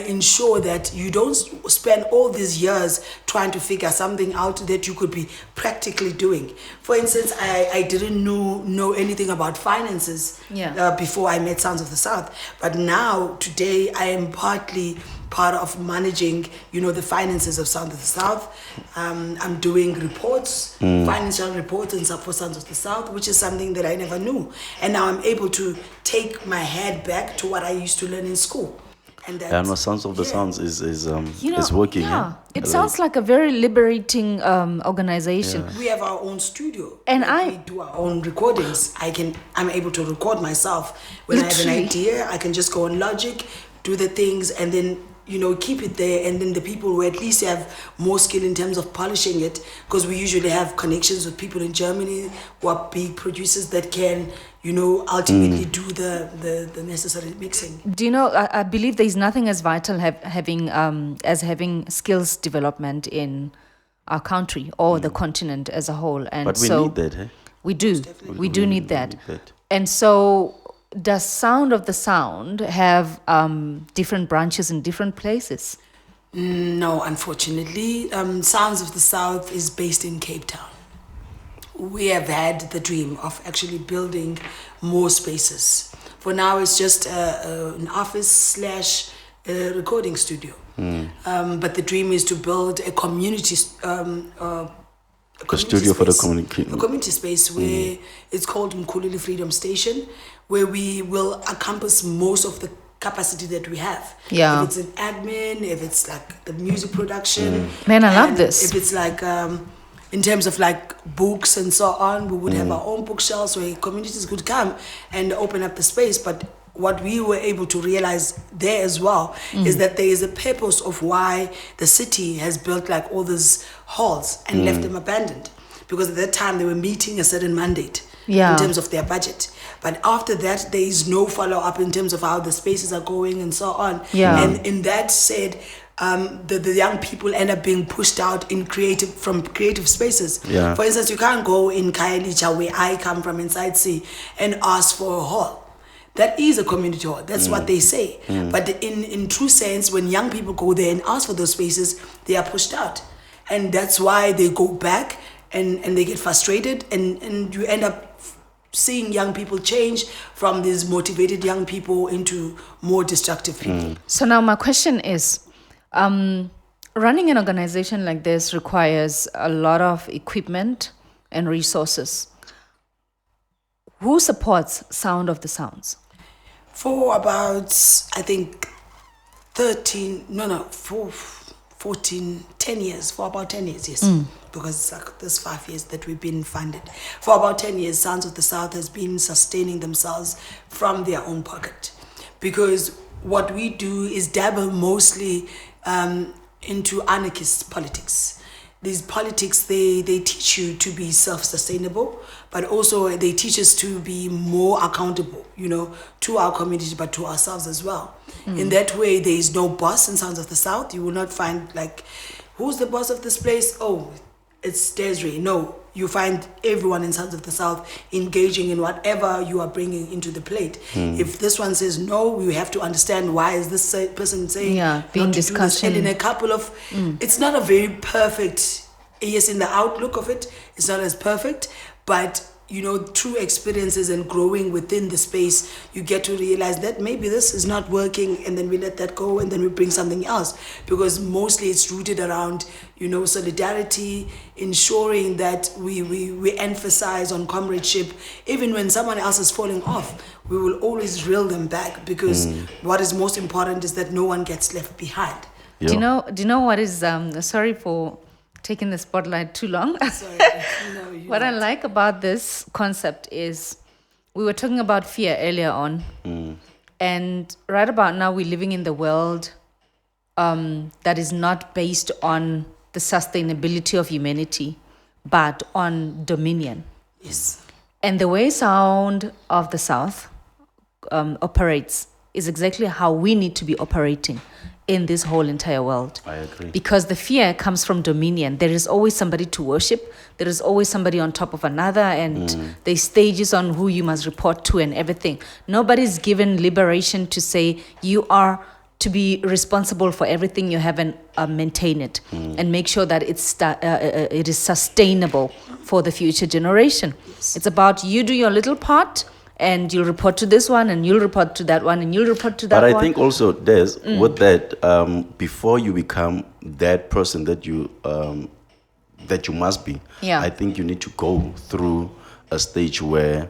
Speaker 2: ensure that you don't spend all these years trying to figure something out that you could be practically doing? For instance, I didn't know anything about finances before I met Soundz of the South, but now today I am partly part of managing, the finances of Soundz of the South. I'm doing reports, financial reports and stuff for Soundz of the South, which is something that I never knew. And now I'm able to take my head back to what I used to learn in school. And that,
Speaker 3: Yeah, no, Sounds of the Sounds is working.
Speaker 1: Yeah, it sounds like a very liberating organization.
Speaker 2: we have our own studio,
Speaker 1: And
Speaker 2: we do our own recordings. I'm able to record myself when I have an
Speaker 1: Literally.
Speaker 2: idea. I can just go on Logic, do the things, and then keep it there. And then the people who at least have more skill in terms of polishing it, because we usually have connections with people in Germany who are big producers that can ultimately do the necessary mixing.
Speaker 1: Do you know, I believe there's nothing as vital as having skills development in our country or the continent as a whole. And
Speaker 3: But we
Speaker 1: so
Speaker 3: need that, eh?
Speaker 1: we do. We do need that. And so does Sound of the Sound have different branches in different places?
Speaker 2: No, unfortunately. Sounds of the South is based in Cape Town. We have had the dream of actually building more spaces. For now, it's just an office / recording studio. But the dream is to build a community
Speaker 3: A studio for the
Speaker 2: space.
Speaker 3: community.
Speaker 2: A community space where it's called Mkhanyakude Freedom Station, where we will encompass most of the capacity that we have.
Speaker 1: Yeah.
Speaker 2: If it's an admin, if it's like the music production.
Speaker 1: Man, I love
Speaker 2: and
Speaker 1: this.
Speaker 2: If it's like in terms of like books and so on, we would have our own bookshelves where communities could come and open up the space. But what we were able to realize there as well is that there is a purpose of why the city has built like all these halls and left them abandoned, because at that time they were meeting a certain mandate in terms of their budget. But after that, there is no follow-up in terms of how the spaces are going and so on.
Speaker 1: Yeah.
Speaker 2: And in that said, the young people end up being pushed out from creative spaces.
Speaker 3: Yeah.
Speaker 2: For instance, you can't go in Khayelitsha, where I come from inside C, and ask for a hall. That is a community hall. That's what they say. But in true sense, when young people go there and ask for those spaces, they are pushed out. And that's why they go back and they get frustrated, and you end up seeing young people change from these motivated young people into more destructive people.
Speaker 1: So now my question is, running an organization like this requires a lot of equipment and resources. Who supports Sound of the Sounds?
Speaker 2: For about, I think, 10 years, for about 10 years, yes. Because it's like this 5 years that we've been funded. For about 10 years, Sounds of the South has been sustaining themselves from their own pocket. Because what we do is dabble mostly into anarchist politics. These politics, they teach you to be self-sustainable, but also they teach us to be more accountable, to our community, but to ourselves as well. In that way, there is no boss in Sounds of the South. You will not find like, who's the boss of this place? Oh, it's Desiree. No, you find everyone in Sounds of the South engaging in whatever you are bringing into the plate. If this one says no, we have to understand why is this person saying
Speaker 1: being
Speaker 2: not to do this.
Speaker 1: discussion.
Speaker 2: And in a couple of, it's not a very perfect, yes, in the outlook of it, it's not as perfect, but through experiences and growing within the space, you get to realize that maybe this is not working, and then we let that go, and then we bring something else, because mostly it's rooted around solidarity, ensuring that we emphasize on comradeship. Even when someone else is falling off, we will always reel them back, because what is most important is that no one gets left behind.
Speaker 3: Yeah.
Speaker 1: Do you know what is sorry for taking the spotlight too long?
Speaker 2: Sorry,
Speaker 1: What I like about this concept is we were talking about fear earlier on. And right about now, we're living in the world that is not based on the sustainability of humanity, but on dominion.
Speaker 2: Yes.
Speaker 1: And the way Sound of the South operates is exactly how we need to be operating in this whole entire world.
Speaker 3: I agree.
Speaker 1: Because the fear comes from dominion. There is always somebody to worship. There is always somebody on top of another, and there's stages on who you must report to and everything. Nobody's given liberation to say you are to be responsible for everything you have and maintain it and make sure that it is sustainable for the future generation. Yes. It's about you do your little part, and you'll report to this one, and you'll report to that one, and you'll report to that one.
Speaker 3: But I think also, Des, with that, before you become that person that you must be, I think you need to go through a stage where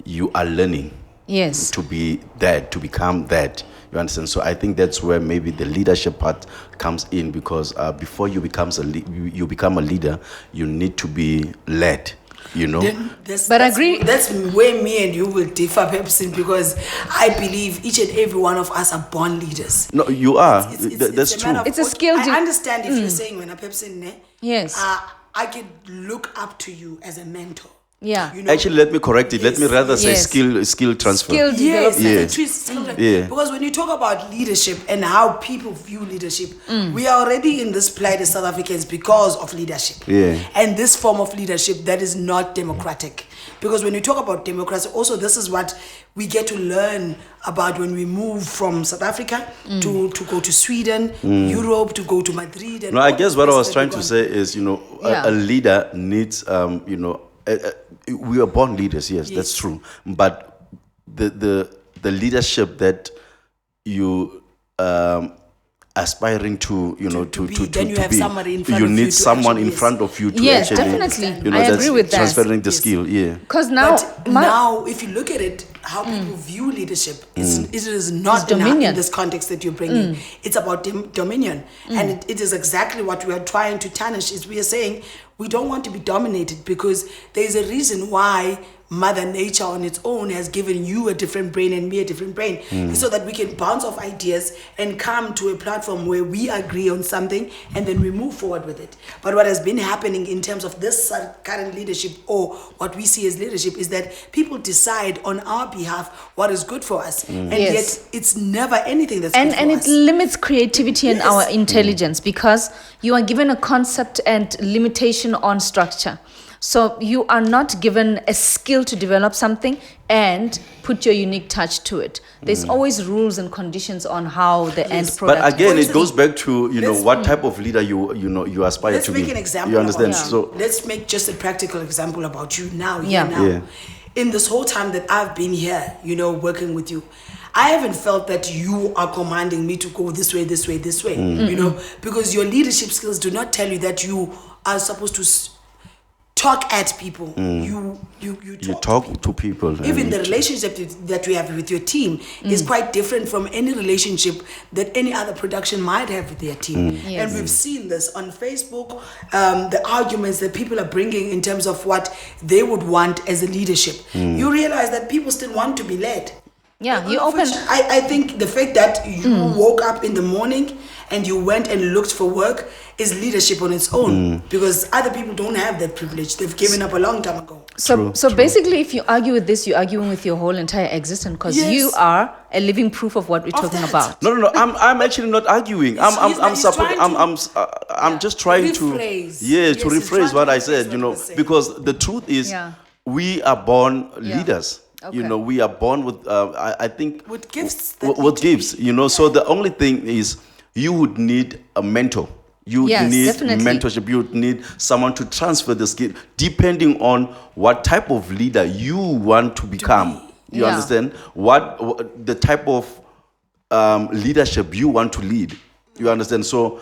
Speaker 3: you are learning
Speaker 1: yes.
Speaker 3: to be that, to become that. You understand? So I think that's where maybe the leadership part comes in, because before you become a leader, you need to be led.
Speaker 1: But I agree.
Speaker 2: That's where me and you will differ, Pepsin, because I believe each and every one of us are born leaders.
Speaker 3: No, you are.
Speaker 2: It's
Speaker 3: that's
Speaker 2: a
Speaker 3: true.
Speaker 2: matter of
Speaker 1: It's a skill.
Speaker 2: I understand if you're saying when a Pepsin,
Speaker 1: Yes.
Speaker 2: I can look up to you as a mentor.
Speaker 1: Yeah.
Speaker 3: Actually, let me correct it. Let me rather say
Speaker 1: Yes.
Speaker 3: skill transfer.
Speaker 1: Skill
Speaker 2: Yes,
Speaker 1: development.
Speaker 3: Yeah.
Speaker 2: Because when you talk about leadership and how people view leadership, we are already in this plight as South Africans because of leadership.
Speaker 3: Yeah.
Speaker 2: And this form of leadership that is not democratic. Because when you talk about democracy, also this is what we get to learn about when we move from South Africa to go to Sweden, Europe, to go to Madrid. And
Speaker 3: No, I
Speaker 2: all
Speaker 3: guess
Speaker 2: these
Speaker 3: what I
Speaker 2: places
Speaker 3: was
Speaker 2: that
Speaker 3: trying
Speaker 2: we've
Speaker 3: to
Speaker 2: gone.
Speaker 3: say is,
Speaker 1: Yeah.
Speaker 3: a leader needs, we are born leaders, yes, that's true. But the leadership that you aspiring to,
Speaker 2: then you have somebody in front
Speaker 3: you
Speaker 2: of
Speaker 3: need
Speaker 2: you to
Speaker 3: someone
Speaker 2: actually-
Speaker 3: in
Speaker 2: yes.
Speaker 3: front of you to
Speaker 1: Yes,
Speaker 3: actually,
Speaker 1: definitely. I
Speaker 3: that's
Speaker 1: agree with that.
Speaker 3: transferring the
Speaker 2: Yes.
Speaker 3: skill, yeah.
Speaker 1: Because now,
Speaker 2: But now, if you look at it, how people view leadership, it is not
Speaker 1: It's dominion.
Speaker 2: in this context that you're bringing. It's about dominion. And it is exactly what we are trying to tarnish, is we are saying we don't want to be dominated, because there's a reason why Mother Nature on its own has given you a different brain and me a different brain, so that we can bounce off ideas and come to a platform where we agree on something and then we move forward with it. But what has been happening in terms of this current leadership, or what we see as leadership, is that people decide on our behalf what is good for us, and
Speaker 1: Yes.
Speaker 2: yet it's never anything that's
Speaker 1: and
Speaker 2: good for
Speaker 1: and
Speaker 2: us.
Speaker 1: it limits creativity and
Speaker 2: Yes.
Speaker 1: our intelligence, because you are given a concept and limitation on structure. So you are not given a skill to develop something and put your unique touch to it. There's always rules and conditions on how the end product.
Speaker 3: But again,
Speaker 2: For
Speaker 3: it goes back to
Speaker 2: Let's-
Speaker 3: what type of leader you aspire
Speaker 2: Let's
Speaker 3: to be.
Speaker 2: make an example.
Speaker 3: You understand?
Speaker 2: About you.
Speaker 3: So
Speaker 2: let's make just a practical example about you now.
Speaker 1: Yeah.
Speaker 2: Now.
Speaker 3: Yeah.
Speaker 2: In this whole time that I've been here, working with you, I haven't felt that you are commanding me to go this way, this way, this way. Because your leadership skills do not tell you that you are supposed to talk at people. You
Speaker 3: talk to people.
Speaker 2: Even
Speaker 3: and
Speaker 2: the relationship that we have with your team is quite different from any relationship that any other production might have with their team.
Speaker 1: Yes.
Speaker 2: And we've seen this on Facebook, the arguments that people are bringing in terms of what they would want as a leadership. You realize that people still want to be led.
Speaker 1: Yeah, you open.
Speaker 2: I think the fact that you woke up in the morning and you went and looked for work is leadership on its own, because other people don't have that privilege. They've given up a long time ago.
Speaker 1: So basically, if you argue with this, you're arguing with your whole entire existence, because
Speaker 2: Yes.
Speaker 1: you are a living proof of what we're
Speaker 2: Of
Speaker 1: talking
Speaker 2: that.
Speaker 1: about.
Speaker 3: No. I'm actually not arguing. I'm just trying to
Speaker 2: rephrase.
Speaker 3: to
Speaker 2: Yes, he's
Speaker 3: rephrase
Speaker 2: trying
Speaker 3: what
Speaker 2: to
Speaker 3: I
Speaker 2: rephrase
Speaker 3: said.
Speaker 2: what he was saying.
Speaker 3: Because the truth is,
Speaker 1: Yeah.
Speaker 3: we are born
Speaker 1: Yeah.
Speaker 3: leaders.
Speaker 1: Okay.
Speaker 3: We are born with. I think
Speaker 2: With gifts that
Speaker 3: With
Speaker 2: need to
Speaker 3: gifts. So the only thing is, you would need a mentor. You would
Speaker 1: Yes,
Speaker 3: need
Speaker 1: definitely.
Speaker 3: mentorship. You would need someone to transfer the skill, depending on what type of leader you want to become. You
Speaker 1: Yeah.
Speaker 3: understand? What the type of leadership you want to lead. You understand? So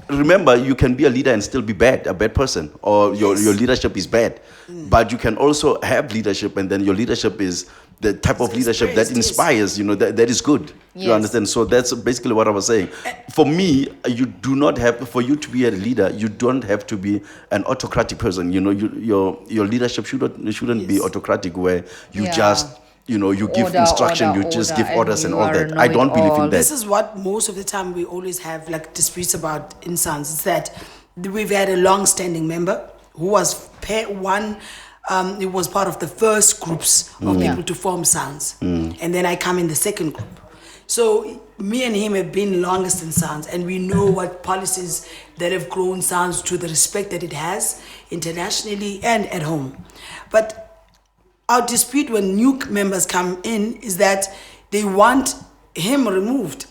Speaker 3: remember, you can be a leader and still be a bad person, or your leadership is bad. But you can also have leadership, and then your leadership is the type of leadership that
Speaker 2: praised, yes.
Speaker 3: inspires, that is good.
Speaker 1: Yes.
Speaker 3: You understand? So that's basically what I was saying. For me, for you to be a leader, you don't have to be an autocratic person. Your leadership shouldn't be autocratic, where you
Speaker 1: Yeah.
Speaker 3: just, you give
Speaker 1: Order,
Speaker 3: instruction,
Speaker 1: order,
Speaker 3: you just
Speaker 1: order,
Speaker 3: give orders
Speaker 1: and
Speaker 3: and
Speaker 1: you
Speaker 3: all
Speaker 1: are
Speaker 3: that. I don't believe in
Speaker 1: know-it-all.
Speaker 3: that.
Speaker 2: This is what most of the time we always have disputes about in Soundz. It's that we've had a long-standing member who was it was part of the first groups of people to form Soundz. And then I come in the second group. So me and him have been longest in Soundz, and we know what policies that have grown Soundz to the respect that it has internationally and at home. But our dispute when new members come in is that they want him removed,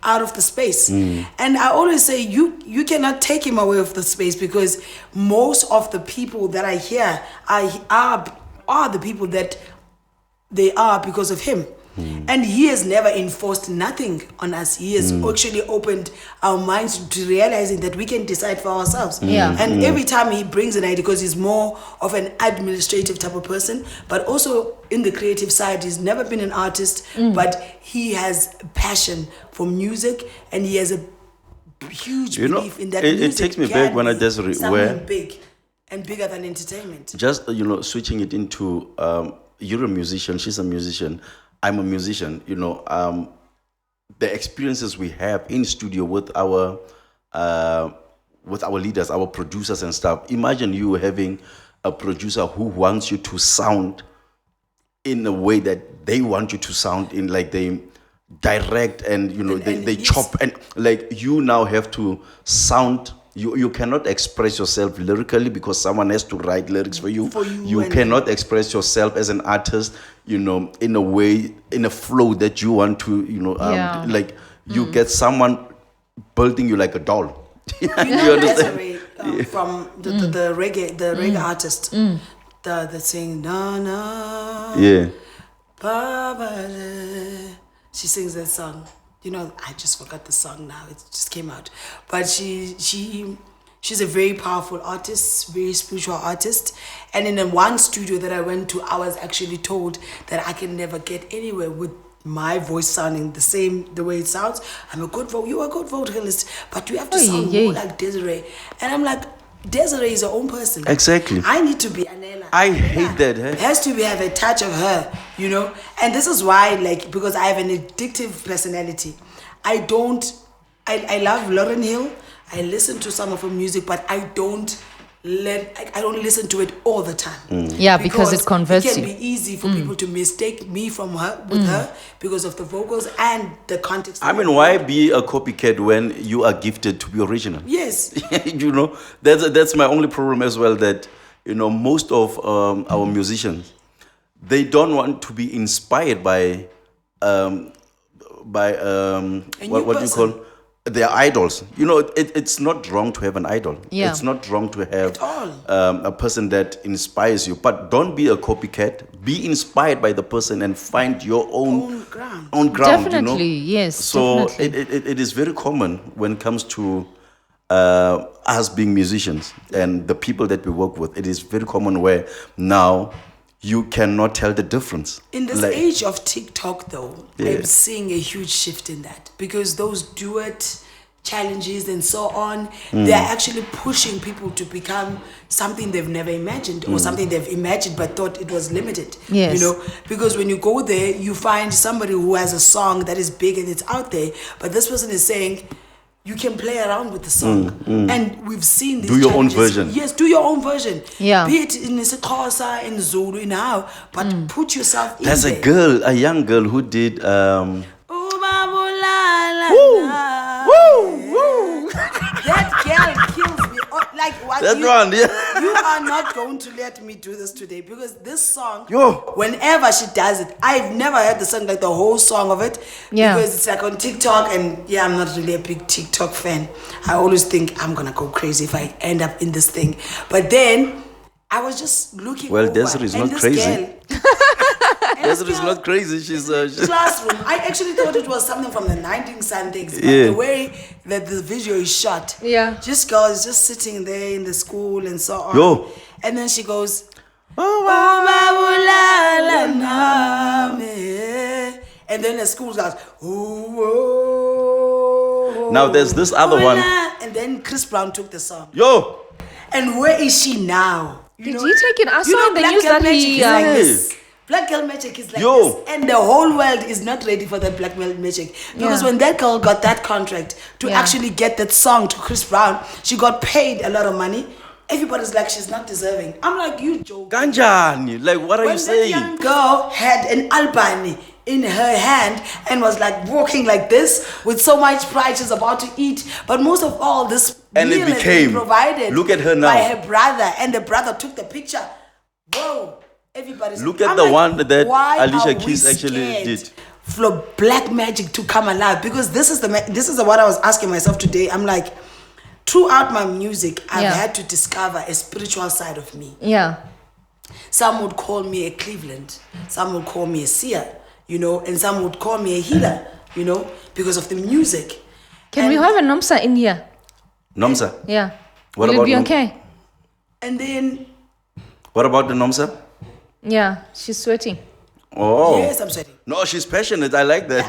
Speaker 2: out of the space. And I always say, you cannot take him away of the space, because most of the people that I hear are the people that they are because of him. And he has never enforced nothing on us. He has actually opened our minds to realizing that we can decide for ourselves. And every time he brings an idea, because he's more of an administrative type of person, but also in the creative side, he's never been an artist, but he has passion for music, and he has a huge belief in that music.
Speaker 3: It takes me back when I just
Speaker 2: something big and bigger than entertainment.
Speaker 3: Just switching it into you're a musician, she's a musician, I'm a musician. The experiences we have in studio with our leaders, our producers and stuff. Imagine you having a producer who wants you to sound in a way that they want you to sound in, like they direct and they chop, and like you now have to sound. You cannot express yourself lyrically because someone has to write lyrics for you. You cannot express yourself as an artist, in a way, in a flow that you want to, like you get someone building you like a doll. You understand?
Speaker 2: Desiree, from the reggae artist, the saying na na.
Speaker 3: Yeah.
Speaker 2: She sings that song. I just forgot the song now. It just came out. But she's a very powerful artist, very spiritual artist. And in the one studio that I went to, I was actually told that I can never get anywhere with my voice sounding the way it sounds. I'm a good you're a good vocalist, but you have to sound more like Desiree. And I'm like, Desiree is her own person.
Speaker 3: Exactly.
Speaker 2: I need to be Anela.
Speaker 3: I hate that.
Speaker 2: It has to have a touch of her, And this is why, because I have an addictive personality. I love Lauryn Hill. I listen to some of her music, but I don't listen to it all the time.
Speaker 1: Yeah, because it converts you.
Speaker 2: It can be easy for people to mistake me from her with her because of the vocals and the context.
Speaker 3: I mean, why be a copycat when you are gifted to be original?
Speaker 2: Yes.
Speaker 3: That's my only problem as well, that, most of our musicians, they don't want to be inspired by what do you call their idols. It's not wrong to have an idol.
Speaker 1: Yeah.
Speaker 3: It's not wrong to have a person that inspires you. But don't be a copycat. Be inspired by the person and find your own ground.
Speaker 1: Definitely, yes.
Speaker 3: So
Speaker 1: definitely.
Speaker 3: it is very common when it comes to us being musicians and the people that we work with. It is very common where now you cannot tell the difference.
Speaker 2: In this age of TikTok, though, I'm seeing a huge shift in that, because those duet challenges and so on, they're actually pushing people to become something they've never imagined, or something they've imagined but thought it was limited.
Speaker 1: Yes.
Speaker 2: Because when you go there, you find somebody who has a song that is big and it's out there, but this person is saying, you can play around with the song. And we've seen these
Speaker 3: Do your own
Speaker 2: challenges.
Speaker 3: version.
Speaker 2: Yes, do your own version.
Speaker 1: Yeah.
Speaker 2: Be it in isiXhosa, in Zulu, in how, but put yourself in
Speaker 3: There's
Speaker 2: there.
Speaker 3: a young girl who did
Speaker 2: That girl kills me. Like what?
Speaker 3: That one, yeah.
Speaker 2: You are not going to let me do this today, because this song,
Speaker 3: Yo.
Speaker 2: whenever she does it, I've never heard the song, like the whole song of it, because it's like on TikTok, and I'm not really a big TikTok fan. I always think I'm gonna go crazy if I end up in this thing. But then I was just looking.
Speaker 3: Well,
Speaker 2: over,
Speaker 3: Desiree is
Speaker 2: and
Speaker 3: not
Speaker 2: this
Speaker 3: crazy.
Speaker 2: girl-
Speaker 3: Desiree is not crazy. She's
Speaker 2: classroom. I actually thought it was something from the 1970s, but
Speaker 3: Yeah.
Speaker 2: the way that the video is shot, this girl is just sitting there in the school and so on.
Speaker 3: Yo.
Speaker 2: And then she goes, and then the school goes,
Speaker 3: Now there's this other one.
Speaker 2: and then Chris Brown took the song.
Speaker 3: Yo.
Speaker 2: And where is she now?
Speaker 1: Did he take it? I saw in the
Speaker 2: Black
Speaker 1: news
Speaker 2: Girl
Speaker 1: that
Speaker 2: Magic
Speaker 1: he...
Speaker 2: is like this. Black Girl Magic is like
Speaker 3: Yo.
Speaker 2: this. And the whole world is not ready for that Black Girl Magic. Because when that girl got that contract to actually get that song to Chris Brown, she got paid a lot of money. Everybody's like, she's not deserving. I'm like, you joke.
Speaker 3: Ganjani. Like, what are you saying?
Speaker 2: When that young girl had an albany in her hand and was like walking like this with so much pride, she's about to eat. But most of all, this
Speaker 3: And it
Speaker 2: meal has
Speaker 3: became,
Speaker 2: been provided
Speaker 3: look at her now.
Speaker 2: by her brother. And the brother took the picture. Whoa. Everybody's
Speaker 3: Look
Speaker 2: like,
Speaker 3: at
Speaker 2: I'm
Speaker 3: the
Speaker 2: like,
Speaker 3: one that
Speaker 2: why
Speaker 3: Alicia
Speaker 2: are we
Speaker 3: Keys actually
Speaker 2: scared
Speaker 3: did.
Speaker 2: for Black Magic to come alive? Because this is what I was asking myself today. I'm like, throughout my music, I've had to discover a spiritual side of me.
Speaker 1: Yeah.
Speaker 2: Some would call me a Cleveland. Some would call me a seer. and some would call me a healer, because of the music.
Speaker 1: Can we have a Nomsa in here?
Speaker 3: Nomsa?
Speaker 1: Yeah.
Speaker 3: What
Speaker 1: Will
Speaker 3: about
Speaker 1: it be
Speaker 3: Nom-
Speaker 1: okay?
Speaker 2: And then,
Speaker 3: What about the Nomsa?
Speaker 1: Yeah, she's sweating.
Speaker 3: Oh.
Speaker 2: yes, I'm sweating.
Speaker 3: No, she's passionate. I like that.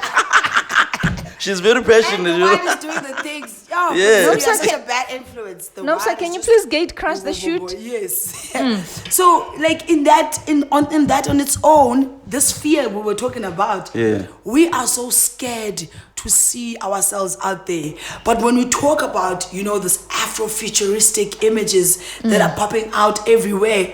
Speaker 3: She's very passionate.
Speaker 2: And
Speaker 3: You
Speaker 2: why
Speaker 3: know?
Speaker 2: is doing the things? Yo,
Speaker 3: Yeah.
Speaker 2: you are
Speaker 1: Nomsa,
Speaker 2: such a bad influence. The
Speaker 1: Nomsa,
Speaker 2: wine
Speaker 1: can
Speaker 2: is
Speaker 1: you
Speaker 2: just-
Speaker 1: please gate crash the shoot?
Speaker 2: Yes. So, like in that on its own, this fear we were talking about,
Speaker 3: Yeah.
Speaker 2: we are so scared to see ourselves out there. But when we talk about, this Afrofuturistic images that are popping out everywhere,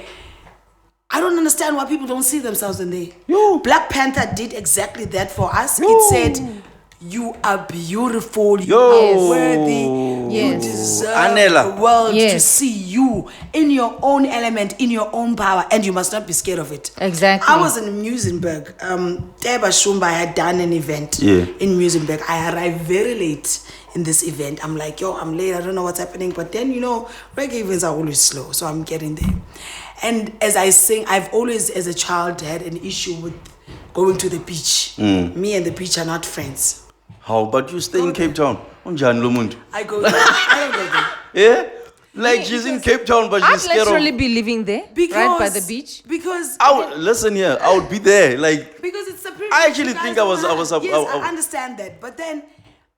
Speaker 2: I don't understand why people don't see themselves in there.
Speaker 3: Yo.
Speaker 2: Black Panther did exactly that for us.
Speaker 3: Yo.
Speaker 2: It said, you are beautiful, you
Speaker 3: Yo.
Speaker 2: are worthy, you
Speaker 1: Yes.
Speaker 2: deserve
Speaker 3: Anela.
Speaker 2: the world to
Speaker 1: Yes.
Speaker 2: see you in your own element, in your own power, and you must not be scared of it.
Speaker 1: Exactly.
Speaker 2: I was in Muizenberg. Teba Shumba had done an event in Muizenberg. I arrived very late in this event. I'm like, I'm late, I don't know what's happening. But then, reggae events are always slow, so I'm getting there. And as I sing, I've always, as a child, had an issue with going to the beach. Me and the beach are not friends.
Speaker 3: How about you stay in Cape Town? Unjani lo muntu?
Speaker 2: I go there. I don't go there.
Speaker 3: Yeah? Like she's in Cape Town, but
Speaker 1: I'd
Speaker 3: she's scared
Speaker 1: literally
Speaker 3: of...
Speaker 1: be living there,
Speaker 2: Because,
Speaker 1: right by the beach.
Speaker 2: Because
Speaker 3: Listen here, I would be there. Like,
Speaker 2: Because it's a privilege.
Speaker 3: I actually
Speaker 2: you guys
Speaker 3: think I was-
Speaker 2: don't
Speaker 3: I
Speaker 2: have.
Speaker 3: was-
Speaker 2: Yes,
Speaker 3: I-
Speaker 2: I understand that. But then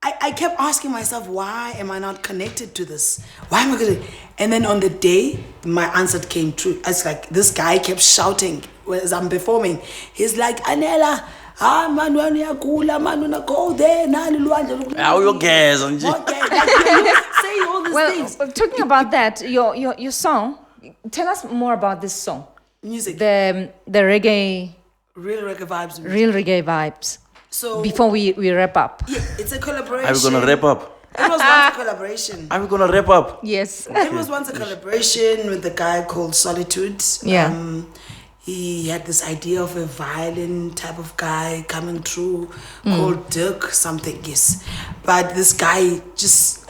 Speaker 2: I kept asking myself, why am I not connected to this? Why am I going to... And then on the day, my answer came true. It's like this guy kept shouting as I'm performing. He's like, Anela, man, when you go there,
Speaker 3: how you guys?
Speaker 2: Okay, you say all these
Speaker 1: Well,
Speaker 2: things.
Speaker 1: talking about that, your song, tell us more about this song.
Speaker 2: Music,
Speaker 1: The reggae,
Speaker 2: real reggae vibes.
Speaker 1: real reggae vibes.
Speaker 2: So
Speaker 1: Before we wrap up.
Speaker 2: yeah, it's a collaboration.
Speaker 3: Are we gonna wrap up?
Speaker 2: It was once a collaboration.
Speaker 3: Are we gonna wrap up?
Speaker 1: Yes.
Speaker 2: It was once a collaboration with a guy called Solitude.
Speaker 1: Yeah.
Speaker 2: He had this idea of a violin type of guy coming through called Dirk something, yes. But this guy just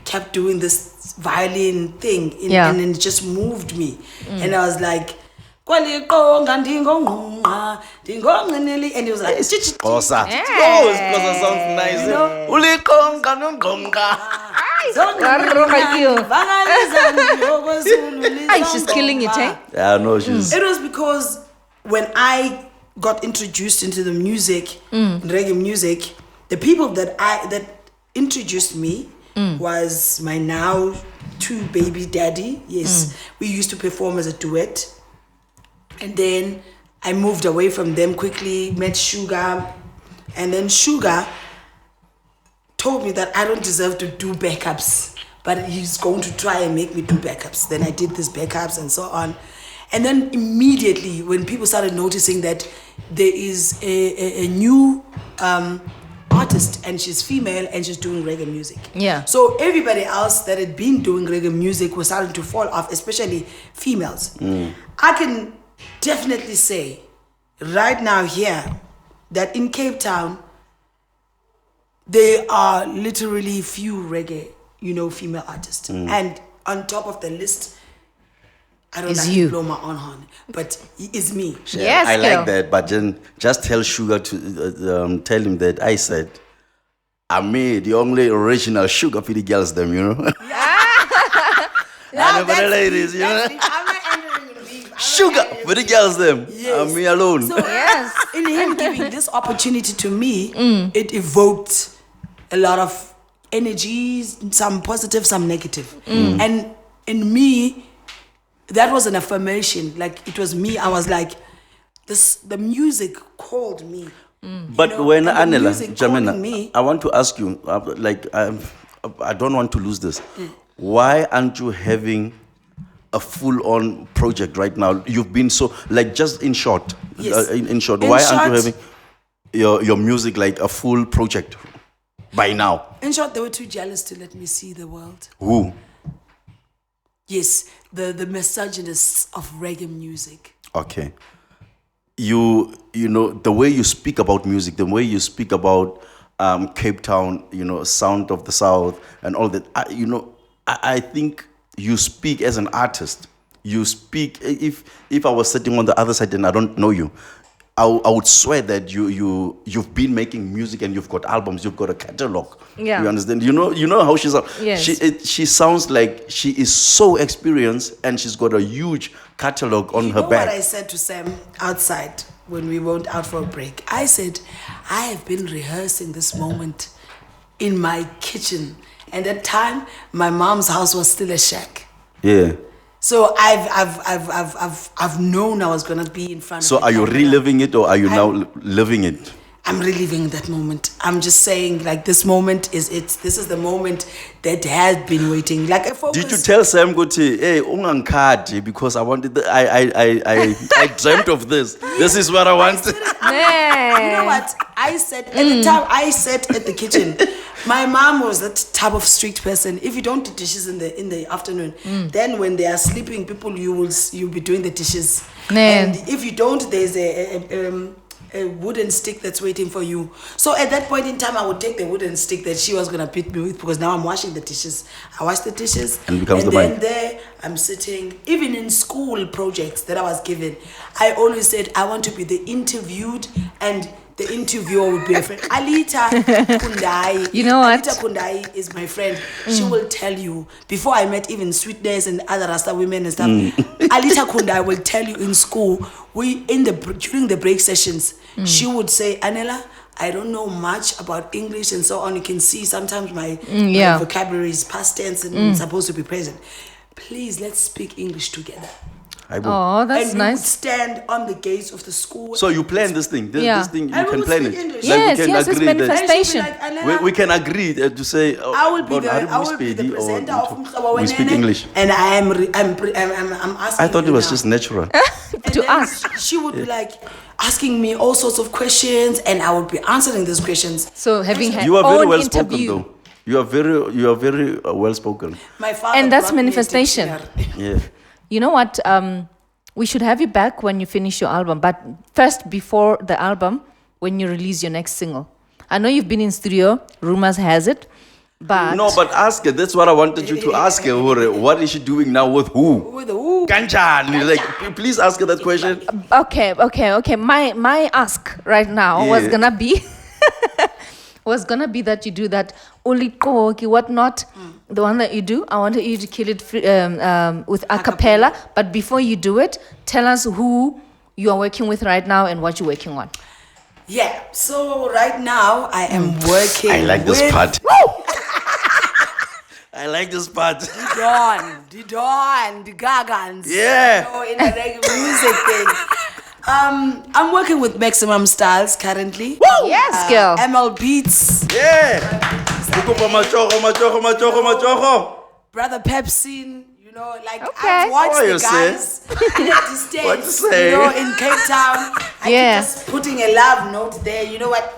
Speaker 2: kept doing this violin thing
Speaker 1: Yeah.
Speaker 2: and it just moved me. And I was like, "Kwaliqonga ndingongqungqa, ndingongqineli," and he was like,
Speaker 3: Xhosa.
Speaker 1: Yeah.
Speaker 3: Oh, Xhosa sounds nice.
Speaker 2: You know?
Speaker 3: Uliqonga nongqongqa.
Speaker 1: Ay, she's killing it, eh?
Speaker 3: Yeah, no, she's...
Speaker 2: It was because when I got introduced into the music, reggae music, the people that introduced me was my now 2 baby daddy. Yes, we used to perform as a duet, and then I moved away from them quickly. Met Sugar, and then Sugar told me that I don't deserve to do backups, but he's going to try and make me do backups. Then I did these backups and so on. And then immediately when people started noticing that there is a new artist and she's female and she's doing reggae music.
Speaker 1: Yeah.
Speaker 2: So everybody else that had been doing reggae music was starting to fall off, especially females. I can definitely say right now here that in Cape Town, there are literally few reggae, female artists. And on top of the list, I don't
Speaker 1: Is
Speaker 2: like
Speaker 1: you.
Speaker 2: to blow my own horn, but it's me.
Speaker 1: Yes,
Speaker 3: I
Speaker 1: girl.
Speaker 3: like that, but then just tell Sugar to tell him that I said I made the only original Sugar for the girls them,
Speaker 2: Now,
Speaker 3: And for the ladies,
Speaker 2: that's deep. I'm not entering in deep.
Speaker 3: Sugar for the girls them.
Speaker 2: Yes.
Speaker 3: Me alone.
Speaker 2: So
Speaker 1: Yes.
Speaker 2: in him giving this opportunity to me, it evoked a lot of energies, some positive, some negative. And in me, that was an affirmation. Like it was me. I was like, the music called me.
Speaker 3: But when
Speaker 2: and the
Speaker 3: Anela
Speaker 2: music calling
Speaker 3: Jahmena,
Speaker 2: me-
Speaker 3: I want to ask you, I don't want to lose this. Why aren't you having a full-on project right now? You've been so, just in short,
Speaker 2: Yes.
Speaker 3: in short,
Speaker 2: In
Speaker 3: why aren't you
Speaker 2: short-
Speaker 3: having your music like a full project by now?
Speaker 2: In short, they were too jealous to let me see the world.
Speaker 3: Who?
Speaker 2: Yes, the misogynists of reggae music.
Speaker 3: Okay. You know, the way you speak about music, the way you speak about Cape Town, sound of the South and all that, I think you speak as an artist. You speak, if I was sitting on the other side and I don't know you, I would swear that you've been making music and you've got albums, you've got a catalog.
Speaker 1: Yeah.
Speaker 3: You understand? You know how she sounds.
Speaker 1: Yes.
Speaker 3: She sounds like she is so experienced and she's got a huge catalog on her
Speaker 2: You know
Speaker 3: back.
Speaker 2: what I said to Sam outside when we went out for a break? I said, I have been rehearsing this moment in my kitchen. And at time, my mom's house was still a shack.
Speaker 3: Yeah.
Speaker 2: So I've known I was gonna be in front
Speaker 3: So
Speaker 2: of
Speaker 3: are you
Speaker 2: camera.
Speaker 3: reliving it or are you now living it?
Speaker 2: I'm reliving that moment. I'm just saying, like, this moment is it. This is the moment that has been waiting. Like, I focus.
Speaker 3: Did you tell Sam Guti, hey, ungangkhadi, because I wanted I dreamt of this. This is what I wanted.
Speaker 2: You know what? I said at the time. I sat at the kitchen. My mom was that type of strict person. If you don't do dishes in the afternoon, then when they are sleeping, you'll be doing the dishes.
Speaker 1: Man.
Speaker 2: And if you don't, there's a wooden stick that's waiting for you. So at that point in time, I would take the wooden stick that she was gonna beat me with, because now I'm washing the dishes. I wash the dishes,
Speaker 3: And becomes the
Speaker 2: then
Speaker 3: mic.
Speaker 2: there I'm sitting. Even in school projects that I was given, I always said I want to be the interviewed, and the interviewer would be a friend. Alita Kundai.
Speaker 1: You know what?
Speaker 2: Alita Kundai is my friend. She will tell you, before I met even Sweetness and other Rasta women and stuff, Alita Kundai will tell you in school, during the break sessions, she would say, Anela, I don't know much about English and so on. You can see sometimes my vocabulary is past tense and it's supposed to be present. Please, let's speak English together.
Speaker 3: I will.
Speaker 1: Oh, that's
Speaker 2: And we would
Speaker 1: nice.
Speaker 2: stand on the gates of the school.
Speaker 3: So you plan this thing. This thing, you
Speaker 2: And we
Speaker 3: can
Speaker 2: will
Speaker 3: plan
Speaker 2: speak
Speaker 3: it.
Speaker 2: English.
Speaker 1: Yes,
Speaker 3: we can
Speaker 1: yes, it's
Speaker 3: agree that
Speaker 1: manifestation.
Speaker 2: And she'd be like,
Speaker 3: we
Speaker 2: Anela,
Speaker 3: can agree to say,
Speaker 2: I will be the
Speaker 3: Speedy
Speaker 2: presenter
Speaker 3: or
Speaker 2: of Mkhanyakude
Speaker 3: we speak English.
Speaker 2: and I'm asking.
Speaker 3: I thought it
Speaker 2: you
Speaker 3: was
Speaker 2: now.
Speaker 3: just natural.
Speaker 2: And
Speaker 1: to
Speaker 2: then
Speaker 1: us.
Speaker 2: She would be like asking me all sorts of questions, and I would be answering those questions.
Speaker 1: So having her
Speaker 3: You are very
Speaker 1: own
Speaker 3: well spoken,
Speaker 1: interview.
Speaker 3: though. You are very well spoken.
Speaker 2: My father
Speaker 1: And that's
Speaker 2: brought me a
Speaker 1: manifestation.
Speaker 2: dictionary.
Speaker 3: Yeah.
Speaker 1: You know what? We should have you back when you finish your album. But first, before the album, when you release your next single. I know you've been in studio. Rumors has it. But
Speaker 3: No, but ask her. That's what I wanted you to ask her. Hore. What is she doing now with who?
Speaker 2: With the woo.
Speaker 3: Kanjani. Like, please ask her that question.
Speaker 1: Okay. My ask right now was
Speaker 3: Yeah.
Speaker 1: gonna be that you do that ulikoki whatnot, the one that you do. I wanted you to kill it with a cappella. But before you do it, tell us who you are working with right now and what you're working on.
Speaker 2: Yeah. So right now I am working.
Speaker 3: I like this
Speaker 2: with
Speaker 3: part. I like this part.
Speaker 2: the Dawn, the Gagans.
Speaker 3: Yeah.
Speaker 2: You know, in the reggae music thing. I'm working with Maximum Stylez currently.
Speaker 1: Yes, girl.
Speaker 2: ML Beats,
Speaker 3: Yeah. Ukupa machocho.
Speaker 2: Brother Pepsi. You know, like
Speaker 1: Okay.
Speaker 2: I've watched
Speaker 3: What
Speaker 2: the
Speaker 3: you say?
Speaker 2: guys at the stage.
Speaker 3: What you say?
Speaker 2: You know, in Cape Town. I
Speaker 1: Yeah.
Speaker 2: keep just putting a love note there. You know what?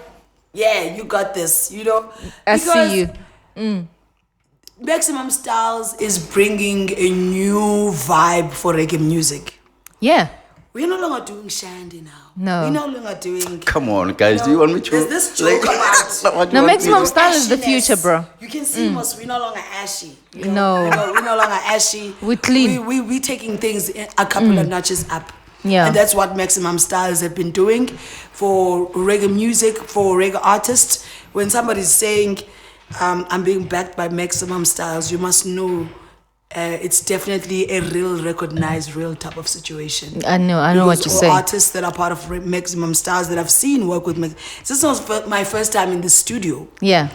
Speaker 2: Yeah, you got this. You know,
Speaker 1: I
Speaker 2: Because
Speaker 1: see you.
Speaker 2: Maximum Stylez is bringing a new vibe for reggae music.
Speaker 1: Yeah.
Speaker 2: We're no longer doing shandy now.
Speaker 1: No.
Speaker 2: We're no longer doing.
Speaker 3: Come on, guys. Do you want me to?
Speaker 2: There's this joke about.
Speaker 3: what do
Speaker 1: No,
Speaker 3: you want me
Speaker 1: maximum
Speaker 3: to-
Speaker 1: style is the
Speaker 2: ashiness.
Speaker 1: future, bro.
Speaker 2: You can see us. We're no longer ashy. You know?
Speaker 1: No.
Speaker 2: You know, we're no longer ashy.
Speaker 1: We're clean.
Speaker 2: We taking things a couple of notches up.
Speaker 1: Yeah.
Speaker 2: And that's what Maximum Stylez have been doing for reggae music, for reggae artists. When somebody's saying, I'm being backed by Maximum Stylez, you must know it's definitely a real, recognized, real type of situation.
Speaker 1: I know what
Speaker 2: Because
Speaker 1: you're
Speaker 2: all
Speaker 1: saying.
Speaker 2: artists that are part of Maximum Stylez that I've seen work with me. This was my first time in the studio.
Speaker 1: Yeah.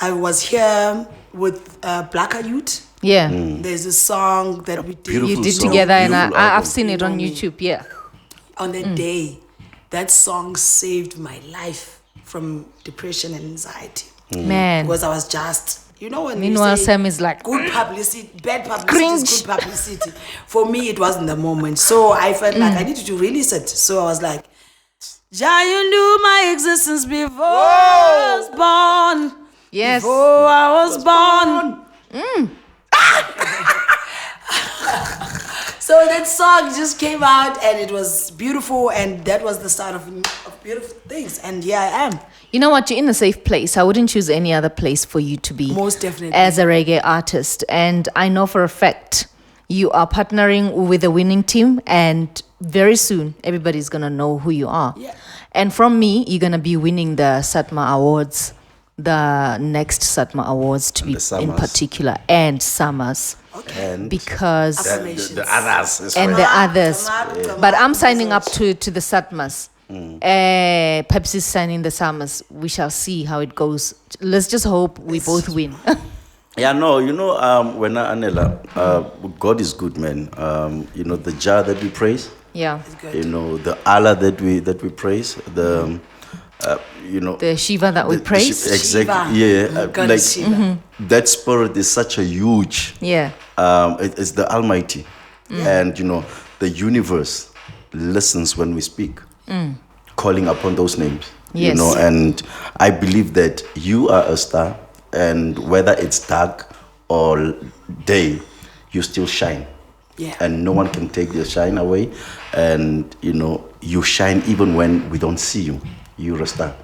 Speaker 2: I was here with Blacker Youth.
Speaker 1: Yeah.
Speaker 2: There's a song that we did.
Speaker 3: Beautiful
Speaker 1: You did
Speaker 3: song,
Speaker 1: together, and
Speaker 3: beautiful
Speaker 1: I've
Speaker 3: album.
Speaker 1: seen it on
Speaker 2: You know me.
Speaker 1: YouTube. Yeah.
Speaker 2: On that day. That song saved my life from depression and anxiety.
Speaker 1: Man.
Speaker 2: Because I was just, you know, when
Speaker 1: Meanwhile,
Speaker 2: you say
Speaker 1: Sam is like,
Speaker 2: good publicity, bad publicity
Speaker 1: Cringe.
Speaker 2: is good publicity. For me, it wasn't the moment. So I felt like I needed to release it. So I was like, Jah, you knew my existence before I was born.
Speaker 1: Yes.
Speaker 2: Before I was born. So that song just came out and it was beautiful, and that was the start of beautiful things. And here I am.
Speaker 1: You know what? You're in a safe place. I wouldn't choose any other place for you to be.
Speaker 2: Most definitely.
Speaker 1: As a reggae artist. And I know for a fact you are partnering with a winning team, and very soon everybody's going to know who you are.
Speaker 2: Yeah.
Speaker 1: And from me, you're gonna be winning the Satma Awards, the next Satma Awards to
Speaker 3: And
Speaker 1: be
Speaker 3: the Summers.
Speaker 1: in particular, and Summers.
Speaker 3: And
Speaker 1: Because
Speaker 3: the others as
Speaker 1: and
Speaker 3: well.
Speaker 1: the others.
Speaker 2: Tomato,
Speaker 1: But I'm signing up to the Satmas. Pepsi's signing the Summers. We shall see how it goes. Let's just hope we both win.
Speaker 3: Yeah, no, when Anela, God is good, man. The Jah that we praise,
Speaker 1: Yeah.
Speaker 3: the Allah that we praise, the
Speaker 1: Shiva that we
Speaker 3: the
Speaker 1: praise.
Speaker 3: exactly, yeah.
Speaker 2: God is Shiva.
Speaker 3: That spirit is such a huge.
Speaker 1: Yeah.
Speaker 3: It's the Almighty, and the universe listens when we speak, calling upon those names.
Speaker 1: Yes.
Speaker 3: And I believe that you are a star, and whether it's dark or day, you still shine.
Speaker 2: Yeah.
Speaker 3: And no one can take your shine away, and you shine even when we don't see you. You're a star,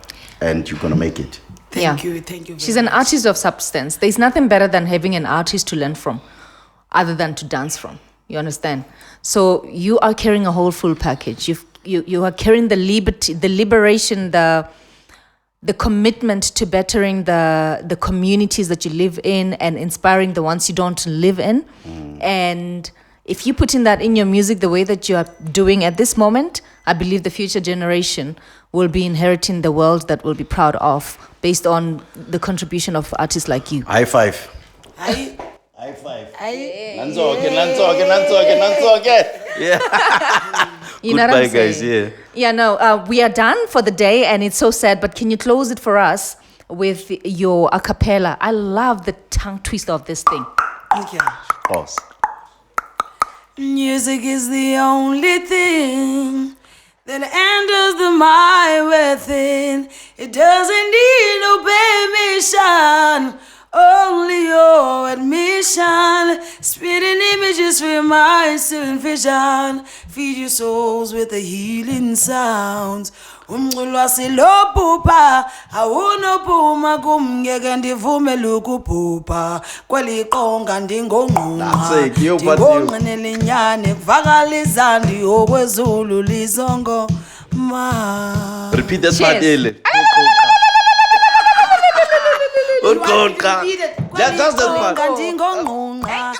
Speaker 3: and you're gonna make it.
Speaker 2: Thank you. Very
Speaker 1: She's an artist of substance. There's nothing better than having an artist to learn from, other than to dance from. You understand? So you are carrying a whole full package. You are carrying the liberty, the liberation, the commitment to bettering the communities that you live in and inspiring the ones you don't live in. And if you put in that in your music the way that you are doing at this moment, I believe the future generation will be inheriting the world that will be proud of, based on the contribution of artists like you.
Speaker 3: High five.
Speaker 2: Aye.
Speaker 3: High five.
Speaker 2: Aye.
Speaker 3: Nanzoke. Yeah.
Speaker 1: You know what
Speaker 3: Goodbye,
Speaker 1: I'm saying?
Speaker 3: guys. Yeah.
Speaker 1: Yeah, no, we are done for the day, and it's so sad, but can you close it for us with your a cappella? I love the tongue twist of this thing.
Speaker 2: Okay.
Speaker 3: Pause.
Speaker 2: Music is the only thing that enters the mind within. It doesn't need no permission, only your admission. Spitting images for your mind, still in vision. Feed your souls with the healing sounds. Umculo wasilophupha awunophuma kumngeke ndivumele ukuphupha kweliqonga ndingongquma
Speaker 3: That's it, you, but you.
Speaker 2: ndingongqinela inyani kuvakala izandi okwezulu lizongo ma.
Speaker 3: Repeat that
Speaker 1: Cheers.
Speaker 3: part, Ele. Just that part.
Speaker 2: Ndingongquma